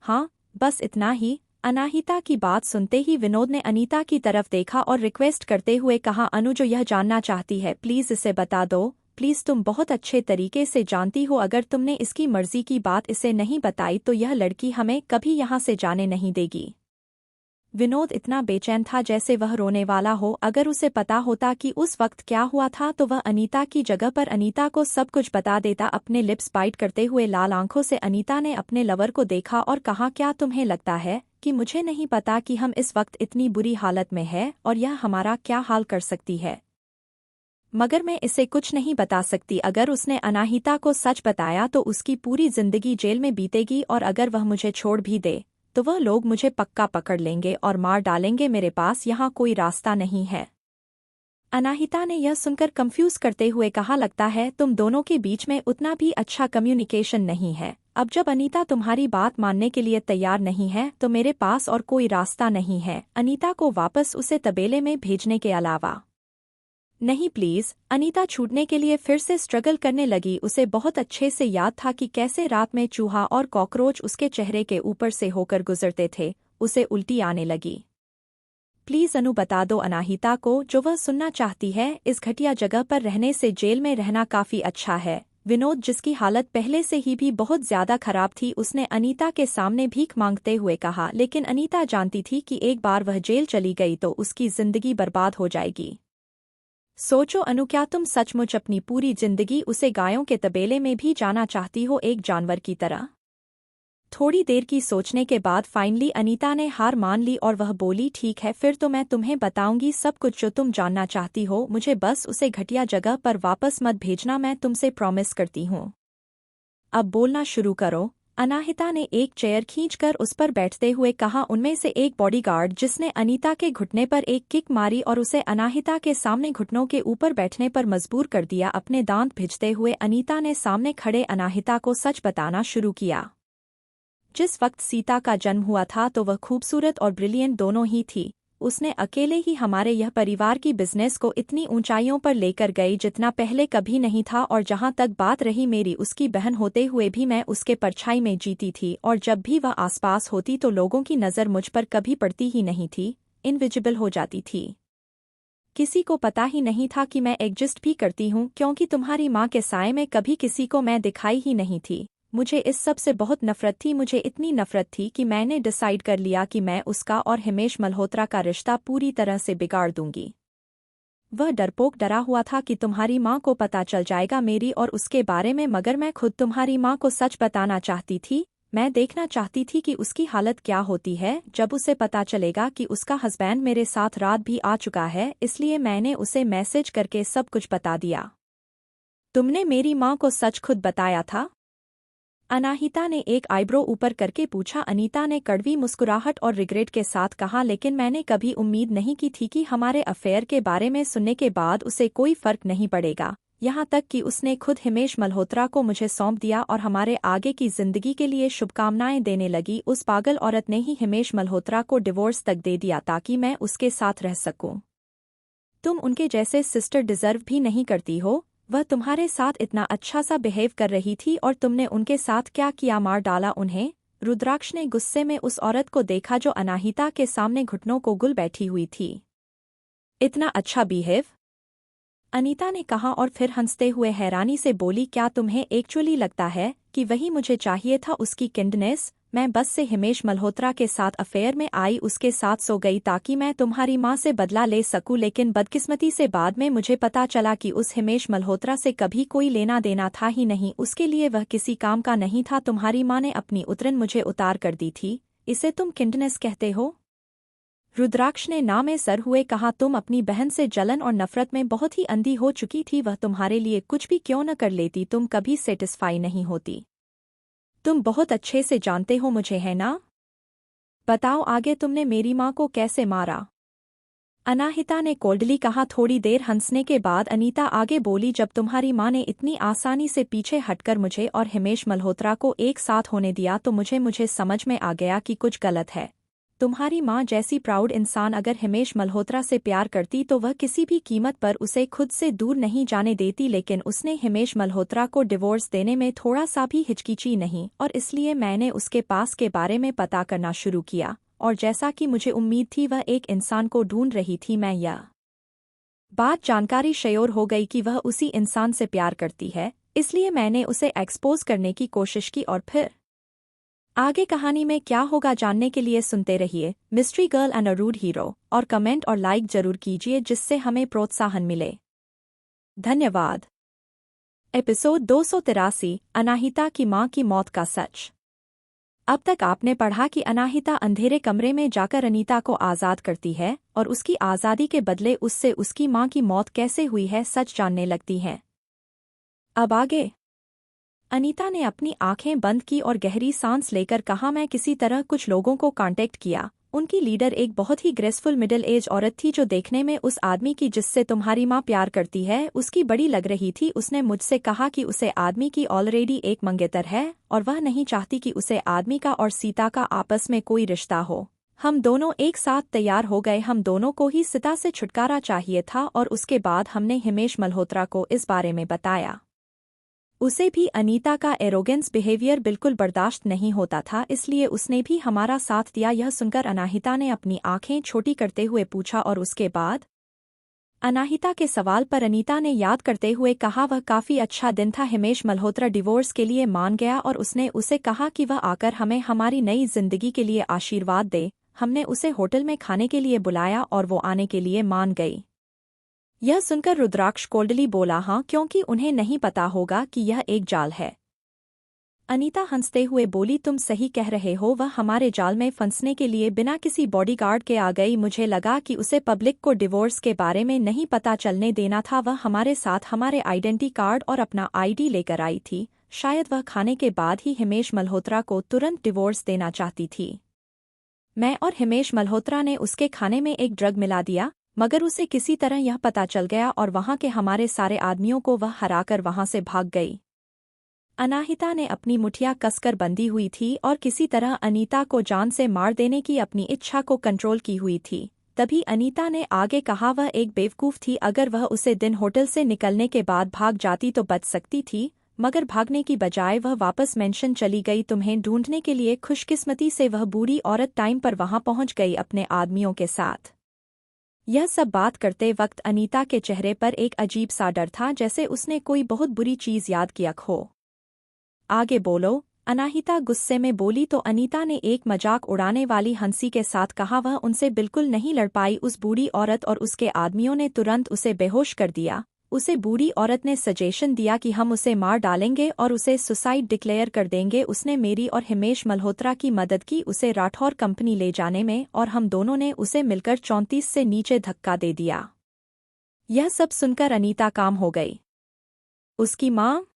हाँ, बस इतना ही। अनाहिता की बात सुनते ही विनोद ने अनीता की तरफ देखा और रिक्वेस्ट करते हुए कहा, अनु जो यह जानना चाहती है प्लीज इसे बता दो, प्लीज तुम बहुत अच्छे तरीके से जानती हो अगर तुमने इसकी मर्जी की बात इसे नहीं बताई तो यह लड़की हमें कभी यहाँ से जाने नहीं देगी। विनोद इतना बेचैन था जैसे वह रोने वाला हो। अगर उसे पता होता कि उस वक्त क्या हुआ था तो वह अनीता की जगह पर अनीता को सब कुछ बता देता। अपने लिप्स बाइट करते हुए लाल आंखों से अनीता ने अपने लवर को देखा और कहा, क्या तुम्हें लगता है कि मुझे नहीं पता कि हम इस वक्त इतनी बुरी हालत में हैं और यह हमारा क्या हाल कर सकती है? मगर मैं इसे कुछ नहीं बता सकती। अगर उसने अनाहिता को सच बताया तो उसकी पूरी जिंदगी जेल में बीतेगी, और अगर वह मुझे छोड़ भी दे तो वह लोग मुझे पक्का पकड़ लेंगे और मार डालेंगे। मेरे पास यहाँ कोई रास्ता नहीं है। अनाहिता ने यह सुनकर कंफ्यूज करते हुए कहा, लगता है तुम दोनों के बीच में उतना भी अच्छा कम्युनिकेशन नहीं है। अब जब अनीता तुम्हारी बात मानने के लिए तैयार नहीं है तो मेरे पास और कोई रास्ता नहीं है अनीता को वापस उसे तबेले में भेजने के अलावा। नहीं प्लीज। अनीता छूटने के लिए फिर से स्ट्रगल करने लगी। उसे बहुत अच्छे से याद था कि कैसे रात में चूहा और कॉकरोच उसके चेहरे के ऊपर से होकर गुजरते थे। उसे उल्टी आने लगी। प्लीज अनु बता दो अनाहिता को जो वह सुनना चाहती है। इस घटिया जगह पर रहने से जेल में रहना काफी अच्छा है। विनोद, जिसकी हालत पहले से ही भी बहुत ज्यादा खराब थी, उसने अनीता के सामने भीख मांगते हुए कहा, लेकिन अनीता जानती थी कि एक बार वह जेल चली गई तो उसकी जिंदगी बर्बाद हो जाएगी। सोचो अनु, क्या तुम सचमुच अपनी पूरी जिंदगी उसे गायों के तबेले में भी जाना चाहती हो, एक जानवर की तरह? थोड़ी देर की सोचने के बाद फाइनली अनीता ने हार मान ली और वह बोली, ठीक है फिर तो मैं तुम्हें बताऊंगी सब कुछ जो तुम जानना चाहती हो। मुझे बस उसे घटिया जगह पर वापस मत भेजना, मैं तुमसे प्रॉमिस करती हूँ। अब बोलना शुरू करो। अनाहिता ने एक चेयर खींचकर उस पर बैठते हुए कहा। उनमें से एक बॉडीगार्ड जिसने अनीता के घुटने पर एक किक मारी और उसे अनाहिता के सामने घुटनों के ऊपर बैठने पर मजबूर कर दिया, अपने दांत भिजते हुए अनीता ने सामने खड़े अनाहिता को सच बताना शुरू किया। जिस वक्त सीता का जन्म हुआ था तो वह खूबसूरत और ब्रिलियंट दोनों ही थी। उसने अकेले ही हमारे यह परिवार की बिजनेस को इतनी ऊंचाइयों पर लेकर गई जितना पहले कभी नहीं था। और जहां तक बात रही मेरी, उसकी बहन होते हुए भी मैं उसके परछाई में जीती थी, और जब भी वह आसपास होती तो लोगों की नज़र मुझ पर कभी पड़ती ही नहीं थी, इनविजिबल हो जाती थी। किसी को पता ही नहीं था कि मैं एग्जिस्ट भी करती हूँ, क्योंकि तुम्हारी माँ के साए में कभी किसी को मैं दिखाई ही नहीं थी। मुझे इस सब से बहुत नफरत थी। मुझे इतनी नफरत थी कि मैंने डिसाइड कर लिया कि मैं उसका और हिमेश मल्होत्रा का रिश्ता पूरी तरह से बिगाड़ दूंगी। वह डरपोक डरा हुआ था कि तुम्हारी माँ को पता चल जाएगा मेरी और उसके बारे में, मगर मैं खुद तुम्हारी माँ को सच बताना चाहती थी। मैं देखना चाहती थी कि उसकी हालत क्या होती है जब उसे पता चलेगा कि उसका हस्बैंड मेरे साथ रात भी आ चुका है, इसलिए मैंने उसे मैसेज करके सब कुछ बता दिया। तुमने मेरी माँ को सच खुद बताया था? अनाहिता ने एक आईब्रो ऊपर करके पूछा। अनीता ने कड़वी मुस्कुराहट और रिग्रेट के साथ कहा, लेकिन मैंने कभी उम्मीद नहीं की थी कि हमारे अफेयर के बारे में सुनने के बाद उसे कोई फर्क नहीं पड़ेगा, यहाँ तक कि उसने खुद हिमेश मल्होत्रा को मुझे सौंप दिया और हमारे आगे की जिंदगी के लिए शुभकामनाएं देने लगी। उस पागल औरत ने ही हिमेश मल्होत्रा को डिवोर्स तक दे दिया ताकि मैं उसके साथ रह सकूं। तुम उनके जैसे सिस्टर डिजर्व भी नहीं करती हो। वह तुम्हारे साथ इतना अच्छा सा बिहेव कर रही थी और तुमने उनके साथ क्या किया, मार डाला उन्हें। रुद्राक्ष ने गुस्से में उस औरत को देखा जो अनाहिता के सामने घुटनों को गुल बैठी हुई थी। इतना अच्छा बिहेव? अनीता ने कहा और फिर हंसते हुए हैरानी से बोली, क्या तुम्हें एक्चुअली लगता है कि वही मुझे चाहिए था, उसकी किंडनेस? मैं बस से हिमेश मल्होत्रा के साथ अफेयर में आई, उसके साथ सो गई ताकि मैं तुम्हारी माँ से बदला ले सकूं, लेकिन बदकिस्मती से बाद में मुझे पता चला कि उस हिमेश मल्होत्रा से कभी कोई लेना देना था ही नहीं, उसके लिए वह किसी काम का नहीं था। तुम्हारी माँ ने अपनी उतरन मुझे उतार कर दी थी, इसे तुम किंडनेस कहते हो? रुद्राक्ष ने ना में सर हुए कहा, तुम अपनी बहन से जलन और नफरत में बहुत ही अंधी हो चुकी थी। वह तुम्हारे लिए कुछ भी क्यों न कर लेती, तुम कभी सेटिस्फाई नहीं होती। तुम बहुत अच्छे से जानते हो मुझे, है ना? बताओ आगे तुमने मेरी माँ को कैसे मारा? अनाहिता ने कोल्डली कहा। थोड़ी देर हंसने के बाद अनीता आगे बोली, जब तुम्हारी माँ ने इतनी आसानी से पीछे हटकर मुझे और हिमेश मल्होत्रा को एक साथ होने दिया तो मुझे समझ में आ गया कि कुछ गलत है। तुम्हारी माँ जैसी प्राउड इंसान अगर हिमेश मल्होत्रा से प्यार करती तो वह किसी भी कीमत पर उसे खुद से दूर नहीं जाने देती, लेकिन उसने हिमेश मल्होत्रा को डिवोर्स देने में थोड़ा सा भी हिचकिची नहीं और इसलिए मैंने उसके पास के बारे में पता करना शुरू किया और जैसा कि मुझे उम्मीद थी वह एक इंसान को ढूंढ रही थी। मैं यह बात जानकारी श्योर हो गई कि वह उसी इंसान से प्यार करती है, इसलिए मैंने उसे एक्सपोज करने की कोशिश की और फिर आगे कहानी में क्या होगा जानने के लिए सुनते रहिए mystery girl and a rude hero और कमेंट और लाइक जरूर कीजिए जिससे हमें प्रोत्साहन मिले। धन्यवाद। एपिसोड 283 अनाहिता की मां की मौत का सच। अब तक आपने पढ़ा कि अनाहिता अंधेरे कमरे में जाकर अनीता को आज़ाद करती है और उसकी आज़ादी के बदले उससे उसकी मां की मौत कैसे हुई है सच जानने लगती है। अब आगे अनीता ने अपनी आंखें बंद की और गहरी सांस लेकर कहा, मैं किसी तरह कुछ लोगों को कांटेक्ट किया। उनकी लीडर एक बहुत ही ग्रेसफुल मिडिल एज औरत थी जो देखने में उस आदमी की जिससे तुम्हारी माँ प्यार करती है उसकी बड़ी लग रही थी। उसने मुझसे कहा कि उसे आदमी की ऑलरेडी एक मंगेतर है और वह नहीं चाहती कि उसे आदमी का और सीता का आपस में कोई रिश्ता हो। हम दोनों एक साथ तैयार हो गए। हम दोनों को ही सीता से छुटकारा चाहिए था और उसके बाद हमने हिमेश मल्होत्रा को इस बारे में बताया। उसे भी अनीता का एरोगेंस बिहेवियर बिल्कुल बर्दाश्त नहीं होता था, इसलिए उसने भी हमारा साथ दिया। यह सुनकर अनाहिता ने अपनी आंखें छोटी करते हुए पूछा, और उसके बाद? अनाहिता के सवाल पर अनीता ने याद करते हुए कहा, वह काफी अच्छा दिन था। हिमेश मल्होत्रा डिवोर्स के लिए मान गया और उसने उसे कहा कि वह आकर हमें हमारी नई जिंदगी के लिए आशीर्वाद दे। हमने उसे होटल में खाने के लिए बुलाया और वो आने के लिए मान गई। यह सुनकर रुद्राक्ष कोल्डली बोला, हाँ, क्योंकि उन्हें नहीं पता होगा कि यह एक जाल है। अनीता हंसते हुए बोली, तुम सही कह रहे हो, वह हमारे जाल में फंसने के लिए बिना किसी बॉडीगार्ड के आ गई। मुझे लगा कि उसे पब्लिक को डिवोर्स के बारे में नहीं पता चलने देना था। वह हमारे साथ हमारे आइडेंटिटी कार्ड और अपना आईडी लेकर आई थी। शायद वह खाने के बाद ही हिमेश मल्होत्रा को तुरंत डिवोर्स देना चाहती थी। मैं और हिमेश मल्होत्रा ने उसके खाने में एक ड्रग मिला दिया, मगर उसे किसी तरह यह पता चल गया और वहां के हमारे सारे आदमियों को वह हराकर वहां से भाग गई। अनाहिता ने अपनी मुठिया कसकर बंधी हुई थी और किसी तरह अनीता को जान से मार देने की अपनी इच्छा को कंट्रोल की हुई थी। तभी अनीता ने आगे कहा, वह एक बेवकूफ थी। अगर वह उसे दिन होटल से निकलने के बाद भाग जाती तो बच सकती थी, मगर भागने की बजाय वह वापस मेंशन चली गई तुम्हें ढूंढने के लिए। खुशकिस्मती से वह बूढ़ी औरत टाइम पर वहां पहुंच गई अपने आदमियों के साथ। यह सब बात करते वक्त अनीता के चेहरे पर एक अजीब सा डर था, जैसे उसने कोई बहुत बुरी चीज याद किया हो। आगे बोलो, अनाहिता गुस्से में बोली। तो अनीता ने एक मजाक उड़ाने वाली हंसी के साथ कहा, वह उनसे बिल्कुल नहीं लड़ पाई। उस बूढ़ी औरत और उसके आदमियों ने तुरंत उसे बेहोश कर दिया। उसे बूढ़ी औरत ने सजेशन दिया कि हम उसे मार डालेंगे और उसे सुसाइड डिक्लेयर कर देंगे। उसने मेरी और हिमेश मल्होत्रा की मदद की उसे राठौर कंपनी ले जाने में और हम दोनों ने उसे मिलकर 34 से नीचे धक्का दे दिया। यह सब सुनकर अनीता काम हो गई। उसकी माँ?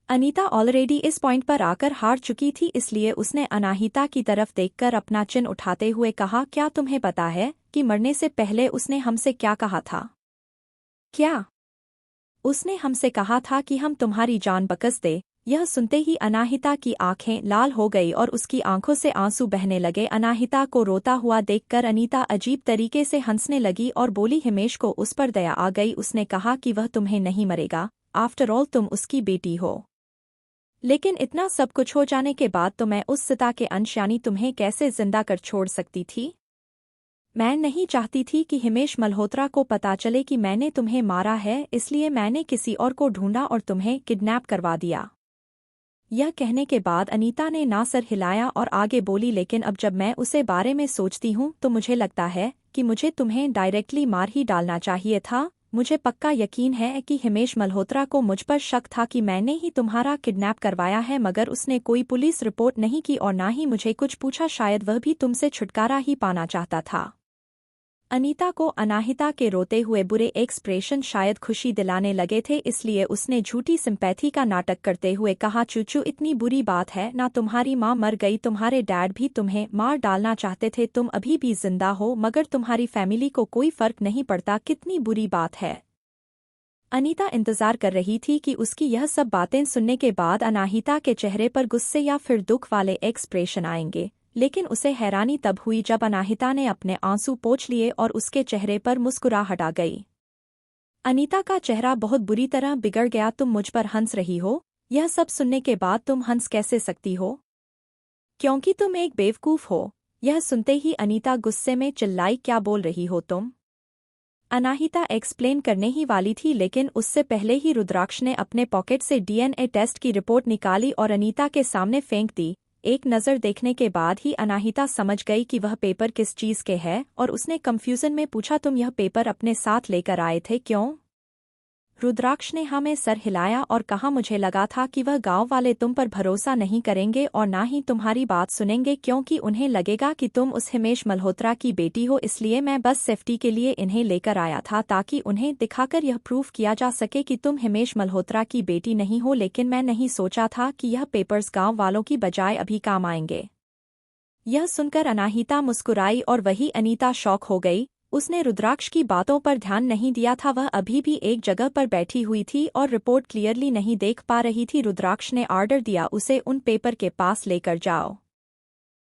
अनीता ऑलरेडी इस पॉइंट पर आकर हार चुकी थी, इसलिए उसने अनाहिता की तरफ देखकर अपना चिन उठाते हुए कहा, क्या तुम्हें पता है कि मरने से पहले उसने हमसे क्या कहा था? क्या? उसने हमसे कहा था कि हम तुम्हारी जान बकस दे। यह सुनते ही अनाहिता की आंखें लाल हो गई और उसकी आंखों से आंसू बहने लगे। अनाहिता को रोता हुआ देखकर अनीता अजीब तरीके से हंसने लगी और बोली, हिमेश को उस पर दया आ गई। उसने कहा कि वह तुम्हें नहीं मरेगा, आफ्टर ऑल तुम उसकी बेटी हो। लेकिन इतना सब कुछ हो जाने के बाद तो मैं उस सीता के अंश यानी तुम्हें कैसे जिंदा कर छोड़ सकती थी? मैं नहीं चाहती थी कि हिमेश मल्होत्रा को पता चले कि मैंने तुम्हें मारा है, इसलिए मैंने किसी और को ढूंढा और तुम्हें किडनैप करवा दिया। यह कहने के बाद अनीता ने ना सर हिलाया और आगे बोली, लेकिन अब जब मैं उसे बारे में सोचती हूँ तो मुझे लगता है कि मुझे तुम्हें डायरेक्टली मार ही डालना चाहिए था। मुझे पक्का यकीन है कि हिमेश मल्होत्रा को मुझ पर शक था कि मैंने ही तुम्हारा किडनैप करवाया है, मगर उसने कोई पुलिस रिपोर्ट नहीं की और ना ही मुझे कुछ पूछा। शायद वह भी तुमसे छुटकारा ही पाना चाहता था। अनीता को अनाहिता के रोते हुए बुरे एक्सप्रेशन शायद खुशी दिलाने लगे थे, इसलिए उसने झूठी सिंपैथी का नाटक करते हुए कहा, चूचू इतनी बुरी बात है ना, तुम्हारी माँ मर गई, तुम्हारे डैड भी तुम्हें मार डालना चाहते थे, तुम अभी भी जिंदा हो मगर तुम्हारी फैमिली को कोई फर्क नहीं पड़ता, कितनी बुरी बात है। अनीता इंतजार कर रही थी कि उसकी यह सब बातें सुनने के बाद अनाहिता के चेहरे पर गुस्से या फिर दुख वाले एक्सप्रेशन आएंगे, लेकिन उसे हैरानी तब हुई जब अनाहिता ने अपने आंसू पोंछ लिए और उसके चेहरे पर मुस्कुराहट आ गई। अनीता का चेहरा बहुत बुरी तरह बिगड़ गया, तुम मुझ पर हंस रही हो? यह सब सुनने के बाद तुम हंस कैसे सकती हो? क्योंकि तुम एक बेवकूफ हो। यह सुनते ही अनीता गुस्से में चिल्लाई, क्या बोल रही हो तुम? अनाहिता एक्सप्लेन करने ही वाली थी, लेकिन उससे पहले ही रुद्राक्ष ने अपने पॉकेट से डीएनए टेस्ट की रिपोर्ट निकाली और अनीता के सामने फेंक दी। एक नज़र देखने के बाद ही अनाहिता समझ गई कि वह पेपर किस चीज़ के है और उसने कंफ्यूजन में पूछा, तुम यह पेपर अपने साथ लेकर आए थे क्यों? रुद्राक्ष ने हाँ में सर हिलाया और कहा, मुझे लगा था कि वह गांव वाले तुम पर भरोसा नहीं करेंगे और ना ही तुम्हारी बात सुनेंगे, क्योंकि उन्हें लगेगा कि तुम उस हिमेश मल्होत्रा की बेटी हो, इसलिए मैं बस सेफ्टी के लिए इन्हें लेकर आया था ताकि उन्हें दिखाकर यह प्रूफ किया जा सके कि तुम हिमेश मल्होत्रा की बेटी नहीं हो, लेकिन मैं नहीं सोचा था कि यह पेपर्स गाँव वालों की बजाय अभी काम आएंगे। यह सुनकर अनाहिता मुस्कुराई और वही अनीता शॉक हो गई। उसने रुद्राक्ष की बातों पर ध्यान नहीं दिया था, वह अभी भी एक जगह पर बैठी हुई थी और रिपोर्ट क्लियरली नहीं देख पा रही थी। रुद्राक्ष ने ऑर्डर दिया, उसे उन पेपर के पास लेकर जाओ।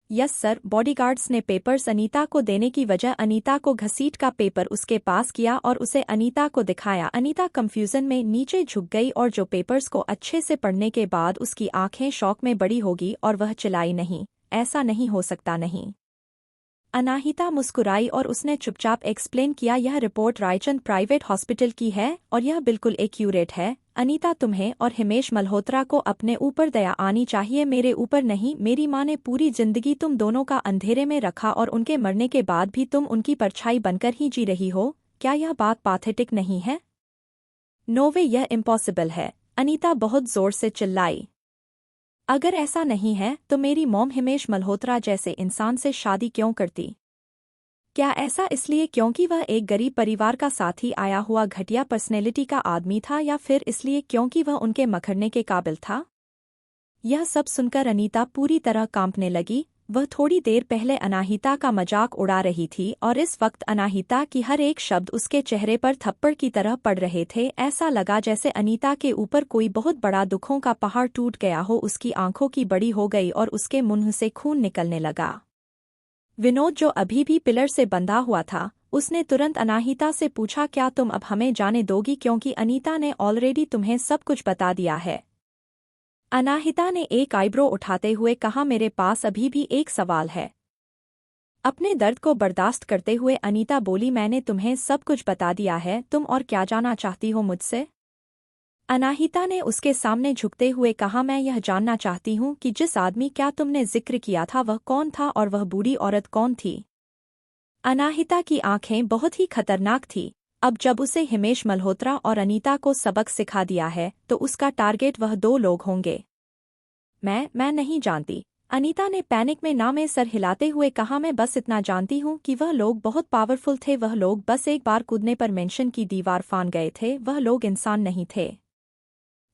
Yes sir. बॉडीगार्ड्स ने पेपर्स अनीता को देने की वजह अनीता को घसीट का पेपर उसके पास किया और उसे अनीता को दिखाया। अनीता कंफ्यूजन में नीचे झुक गई और जो पेपर्स को अच्छे से पढ़ने के बाद उसकी आंखें शौक में बड़ी होगी और वह चिल्लाई, नहीं, ऐसा नहीं हो सकता, नहीं। अनाहिता मुस्कुराई और उसने चुपचाप एक्सप्लेन किया, यह रिपोर्ट रायचंद प्राइवेट हॉस्पिटल की है और यह बिल्कुल एक्यूरेट है। अनीता, तुम्हें और हिमेश मल्होत्रा को अपने ऊपर दया आनी चाहिए, मेरे ऊपर नहीं। मेरी माँ ने पूरी जिंदगी तुम दोनों का अंधेरे में रखा और उनके मरने के बाद भी तुम उनकी परछाई बनकर ही जी रही हो। क्या यह बात पैथेटिक नहीं है? नो वे, यह इम्पॉसिबल है। अनीता बहुत जोर से चिल्लाई। अगर ऐसा नहीं है तो मेरी मॉम हिमेश मल्होत्रा जैसे इंसान से शादी क्यों करती? क्या ऐसा इसलिए क्योंकि वह एक गरीब परिवार का साथी आया हुआ घटिया पर्सनैलिटी का आदमी था, या फिर इसलिए क्योंकि वह उनके मखरने के काबिल था? यह सब सुनकर अनीता पूरी तरह कांपने लगी। वह थोड़ी देर पहले अनाहिता का मजाक उड़ा रही थी और इस वक्त अनाहिता की हर एक शब्द उसके चेहरे पर थप्पड़ की तरह पड़ रहे थे। ऐसा लगा जैसे अनीता के ऊपर कोई बहुत बड़ा दुखों का पहाड़ टूट गया हो। उसकी आंखों की बड़ी हो गई और उसके मुंह से खून निकलने लगा। विनोद, जो अभी भी पिलर से बंधा हुआ था, उसने तुरंत अनाहिता से पूछा, क्या तुम अब हमें जाने दोगी, क्योंकि अनीता ने ऑलरेडी तुम्हें सब कुछ बता दिया है? अनाहिता ने एक आईब्रो उठाते हुए कहा, मेरे पास अभी भी एक सवाल है। अपने दर्द को बर्दाश्त करते हुए अनीता बोली, मैंने तुम्हें सब कुछ बता दिया है, तुम और क्या जानना चाहती हो मुझसे? अनाहिता ने उसके सामने झुकते हुए कहा, मैं यह जानना चाहती हूँ कि जिस आदमी का तुमने जिक्र किया था वह कौन था और वह बूढ़ी औरत कौन थी? अनाहिता की आंखें बहुत ही खतरनाक थी। अब जब उसे हिमेश मल्होत्रा और अनीता को सबक सिखा दिया है तो उसका टारगेट वह दो लोग होंगे। मैं नहीं जानती। अनीता ने पैनिक में ना में सर हिलाते हुए कहा, मैं बस इतना जानती हूँ कि वह लोग बहुत पावरफुल थे, वह लोग बस एक बार कूदने पर मेंशन की दीवार फान गए थे, वह लोग इंसान नहीं थे।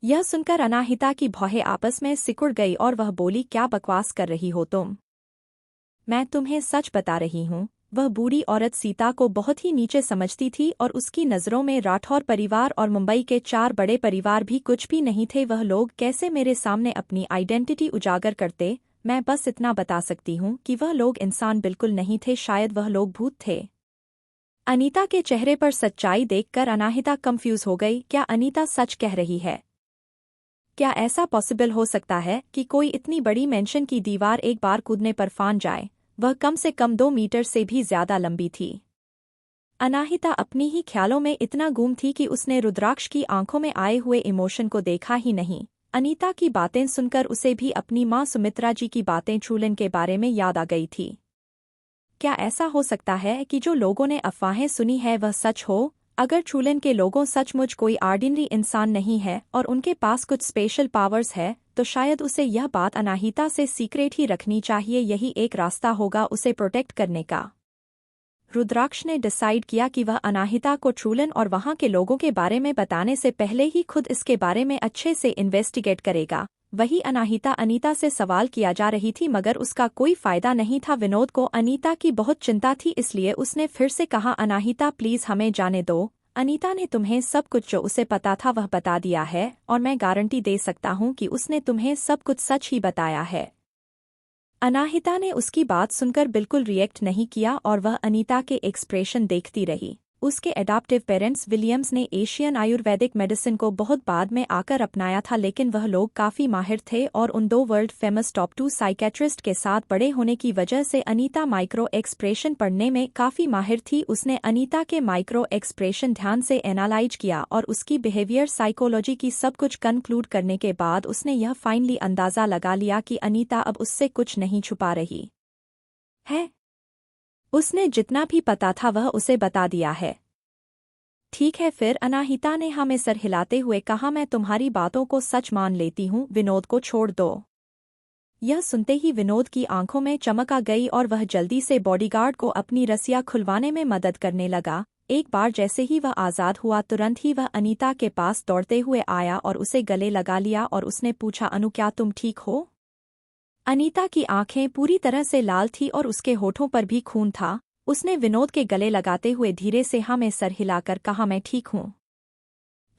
यह सुनकर अनाहिता की भौहें आपस में सिकुड़ गई और वह बोली, क्या बकवास कर रही हो तुम? मैं तुम्हें सच बता रही हूँ। वह बूढ़ी औरत सीता को बहुत ही नीचे समझती थी और उसकी नज़रों में राठौर परिवार और मुंबई के 4 बड़े परिवार भी कुछ भी नहीं थे। वह लोग कैसे मेरे सामने अपनी आइडेंटिटी उजागर करते? मैं बस इतना बता सकती हूँ कि वह लोग इंसान बिल्कुल नहीं थे, शायद वह लोग भूत थे। अनीता के चेहरे पर सच्चाई देखकर अनाहिता कंफ्यूज हो गई। क्या अनीता सच कह रही है? क्या ऐसा पॉसिबल हो सकता है कि कोई इतनी बड़ी मेंशन की दीवार एक बार कूदने पर फान जाए? वह कम से कम 2 मीटर से भी ज्यादा लंबी थी। अनाहिता अपनी ही ख्यालों में इतना गुम थी कि उसने रुद्राक्ष की आंखों में आए हुए इमोशन को देखा ही नहीं। अनीता की बातें सुनकर उसे भी अपनी माँ सुमित्रा जी की बातें छूलन के बारे में याद आ गई थी। क्या ऐसा हो सकता है कि जो लोगों ने अफवाहें सुनी है वह सच हो? अगर छूलन के लोगों सचमुच कोई ऑर्डिनरी इंसान नहीं है और उनके पास कुछ स्पेशल पावर्स है, तो शायद उसे यह बात अनाहिता से सीक्रेट ही रखनी चाहिए। यही एक रास्ता होगा उसे प्रोटेक्ट करने का। रुद्राक्ष ने डिसाइड किया कि वह अनाहिता को ट्रूलन और वहां के लोगों के बारे में बताने से पहले ही खुद इसके बारे में अच्छे से इन्वेस्टिगेट करेगा। वही अनाहिता अनीता से सवाल किया जा रही थी मगर उसका कोई फायदा नहीं था। विनोद को अनीता की बहुत चिंता थी, इसलिए उसने फिर से कहा, अनाहिता प्लीज हमें जाने दो। अनीता ने तुम्हें सब कुछ जो उसे पता था वह बता दिया है और मैं गारंटी दे सकता हूँ कि उसने तुम्हें सब कुछ सच ही बताया है। अनाहिता ने उसकी बात सुनकर बिल्कुल रिएक्ट नहीं किया और वह अनीता के एक्सप्रेशन देखती रही। उसके एडॉप्टिव पेरेंट्स विलियम्स ने एशियन आयुर्वेदिक मेडिसिन को बहुत बाद में आकर अपनाया था, लेकिन वह लोग काफी माहिर थे और उन 2 वर्ल्ड फेमस टॉप 2 साइकेट्रिस्ट के साथ बड़े होने की वजह से अनीता माइक्रो एक्सप्रेशन पढ़ने में काफी माहिर थी। उसने अनीता के माइक्रो एक्सप्रेशन ध्यान से एनालाइज किया और उसकी बिहेवियर साइकोलॉजी की सब कुछ कंक्लूड करने के बाद उसने यह फाइनली अंदाजा लगा लिया कि अनीता अब उससे कुछ नहीं छुपा रही है। उसने जितना भी पता था वह उसे बता दिया है। ठीक है फिर, अनाहिता ने हमें सर हिलाते हुए कहा, मैं तुम्हारी बातों को सच मान लेती हूँ, विनोद को छोड़ दो। यह सुनते ही विनोद की आंखों में चमक आ गई और वह जल्दी से बॉडीगार्ड को अपनी रस्सियां खुलवाने में मदद करने लगा। एक बार जैसे ही वह आज़ाद हुआ तुरंत ही वह अनीता के पास दौड़ते हुए आया और उसे गले लगा लिया और उसने पूछा, अनु क्या तुम ठीक हो? अनीता की आंखें पूरी तरह से लाल थी और उसके होठों पर भी खून था। उसने विनोद के गले लगाते हुए धीरे से हाँ में सर हिलाकर कहा, मैं ठीक हूँ,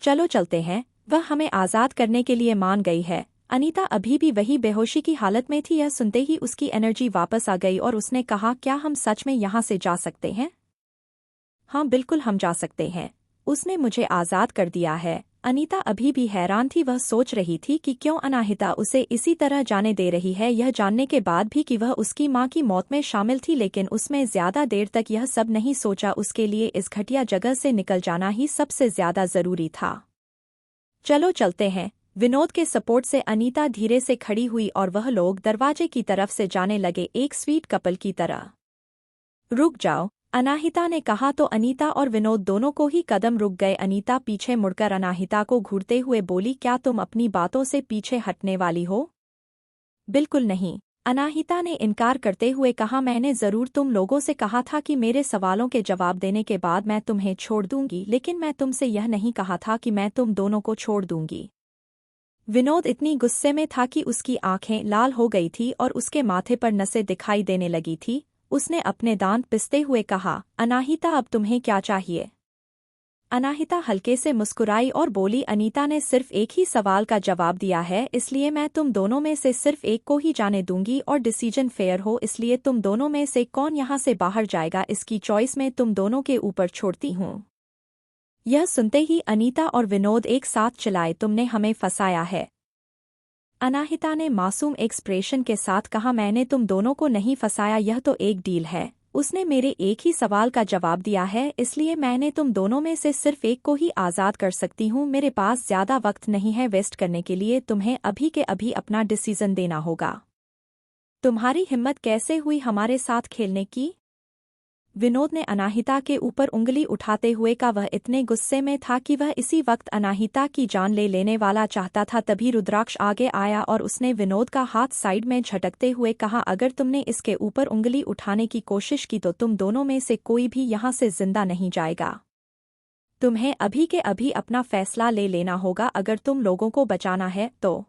चलो चलते हैं। वह हमें आज़ाद करने के लिए मान गई है। अनीता अभी भी वही बेहोशी की हालत में थी। यह सुनते ही उसकी एनर्जी वापस आ गई और उसने कहा, क्या हम सच में यहाँ से जा सकते हैं? हाँ बिल्कुल हम जा सकते हैं, उसने मुझे आज़ाद कर दिया है। अनीता अभी भी हैरान थी। वह सोच रही थी कि क्यों अनाहिता उसे इसी तरह जाने दे रही है, यह जानने के बाद भी कि वह उसकी मां की मौत में शामिल थी, लेकिन उसमें ज्यादा देर तक यह सब नहीं सोचा। उसके लिए इस घटिया जगह से निकल जाना ही सबसे ज्यादा जरूरी था। चलो चलते हैं। विनोद के सपोर्ट से अनीता धीरे से खड़ी हुई और वह लोग दरवाजे की तरफ से जाने लगे, एक स्वीट कपल की तरह। रुक जाओ, अनाहिता ने कहा तो अनीता और विनोद दोनों को ही कदम रुक गए। अनीता पीछे मुड़कर अनाहिता को घूरते हुए बोली, क्या तुम अपनी बातों से पीछे हटने वाली हो? बिल्कुल नहीं, अनाहिता ने इनकार करते हुए कहा, मैंने जरूर तुम लोगों से कहा था कि मेरे सवालों के जवाब देने के बाद मैं तुम्हें छोड़ दूंगी, लेकिन मैं तुमसे यह नहीं कहा था कि मैं तुम दोनों को छोड़ दूंगी। विनोद इतनी गुस्से में था कि उसकी आंखें लाल हो गई थी और उसके माथे पर नसें दिखाई देने लगी थी। उसने अपने दांत पिसते हुए कहा, अनाहिता अब तुम्हें क्या चाहिए? अनाहिता हल्के से मुस्कुराई और बोली, अनीता ने सिर्फ एक ही सवाल का जवाब दिया है, इसलिए मैं तुम दोनों में से सिर्फ एक को ही जाने दूंगी और डिसीजन फेयर हो, इसलिए तुम दोनों में से कौन यहाँ से बाहर जाएगा इसकी चॉइस मैं तुम दोनों के ऊपर छोड़ती हूँ। यह सुनते ही अनीता और विनोद एक साथ चिल्लाए, तुमने हमें फंसाया है। अनाहिता ने मासूम एक्सप्रेशन के साथ कहा, मैंने तुम दोनों को नहीं फंसाया, यह तो एक डील है। उसने मेरे एक ही सवाल का जवाब दिया है, इसलिए मैंने तुम दोनों में से सिर्फ एक को ही आज़ाद कर सकती हूँ। मेरे पास ज्यादा वक्त नहीं है वेस्ट करने के लिए, तुम्हें अभी के अभी अपना डिसीजन देना होगा। तुम्हारी हिम्मत कैसे हुई हमारे साथ खेलने की? विनोद ने अनाहिता के ऊपर उंगली उठाते हुए कहा। वह इतने गुस्से में था कि वह इसी वक्त अनाहिता की जान ले लेने वाला चाहता था। तभी रुद्राक्ष आगे आया और उसने विनोद का हाथ साइड में झटकते हुए कहा, अगर तुमने इसके ऊपर उंगली उठाने की कोशिश की तो तुम दोनों में से कोई भी यहाँ से जिंदा नहीं जाएगा। तुम्हें अभी के अभी अपना फैसला ले लेना होगा अगर तुम लोगों को बचाना है तो।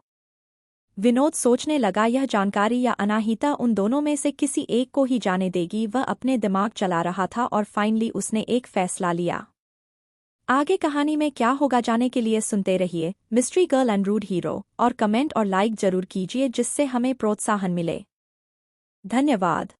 विनोद सोचने लगा, यह जानकारी या अनाहिता उन दोनों में से किसी एक को ही जाने देगी। वह अपने दिमाग चला रहा था और फाइनली उसने एक फैसला लिया। आगे कहानी में क्या होगा जानने के लिए सुनते रहिए mystery girl and rude hero, और कमेंट और लाइक जरूर कीजिए जिससे हमें प्रोत्साहन मिले। धन्यवाद।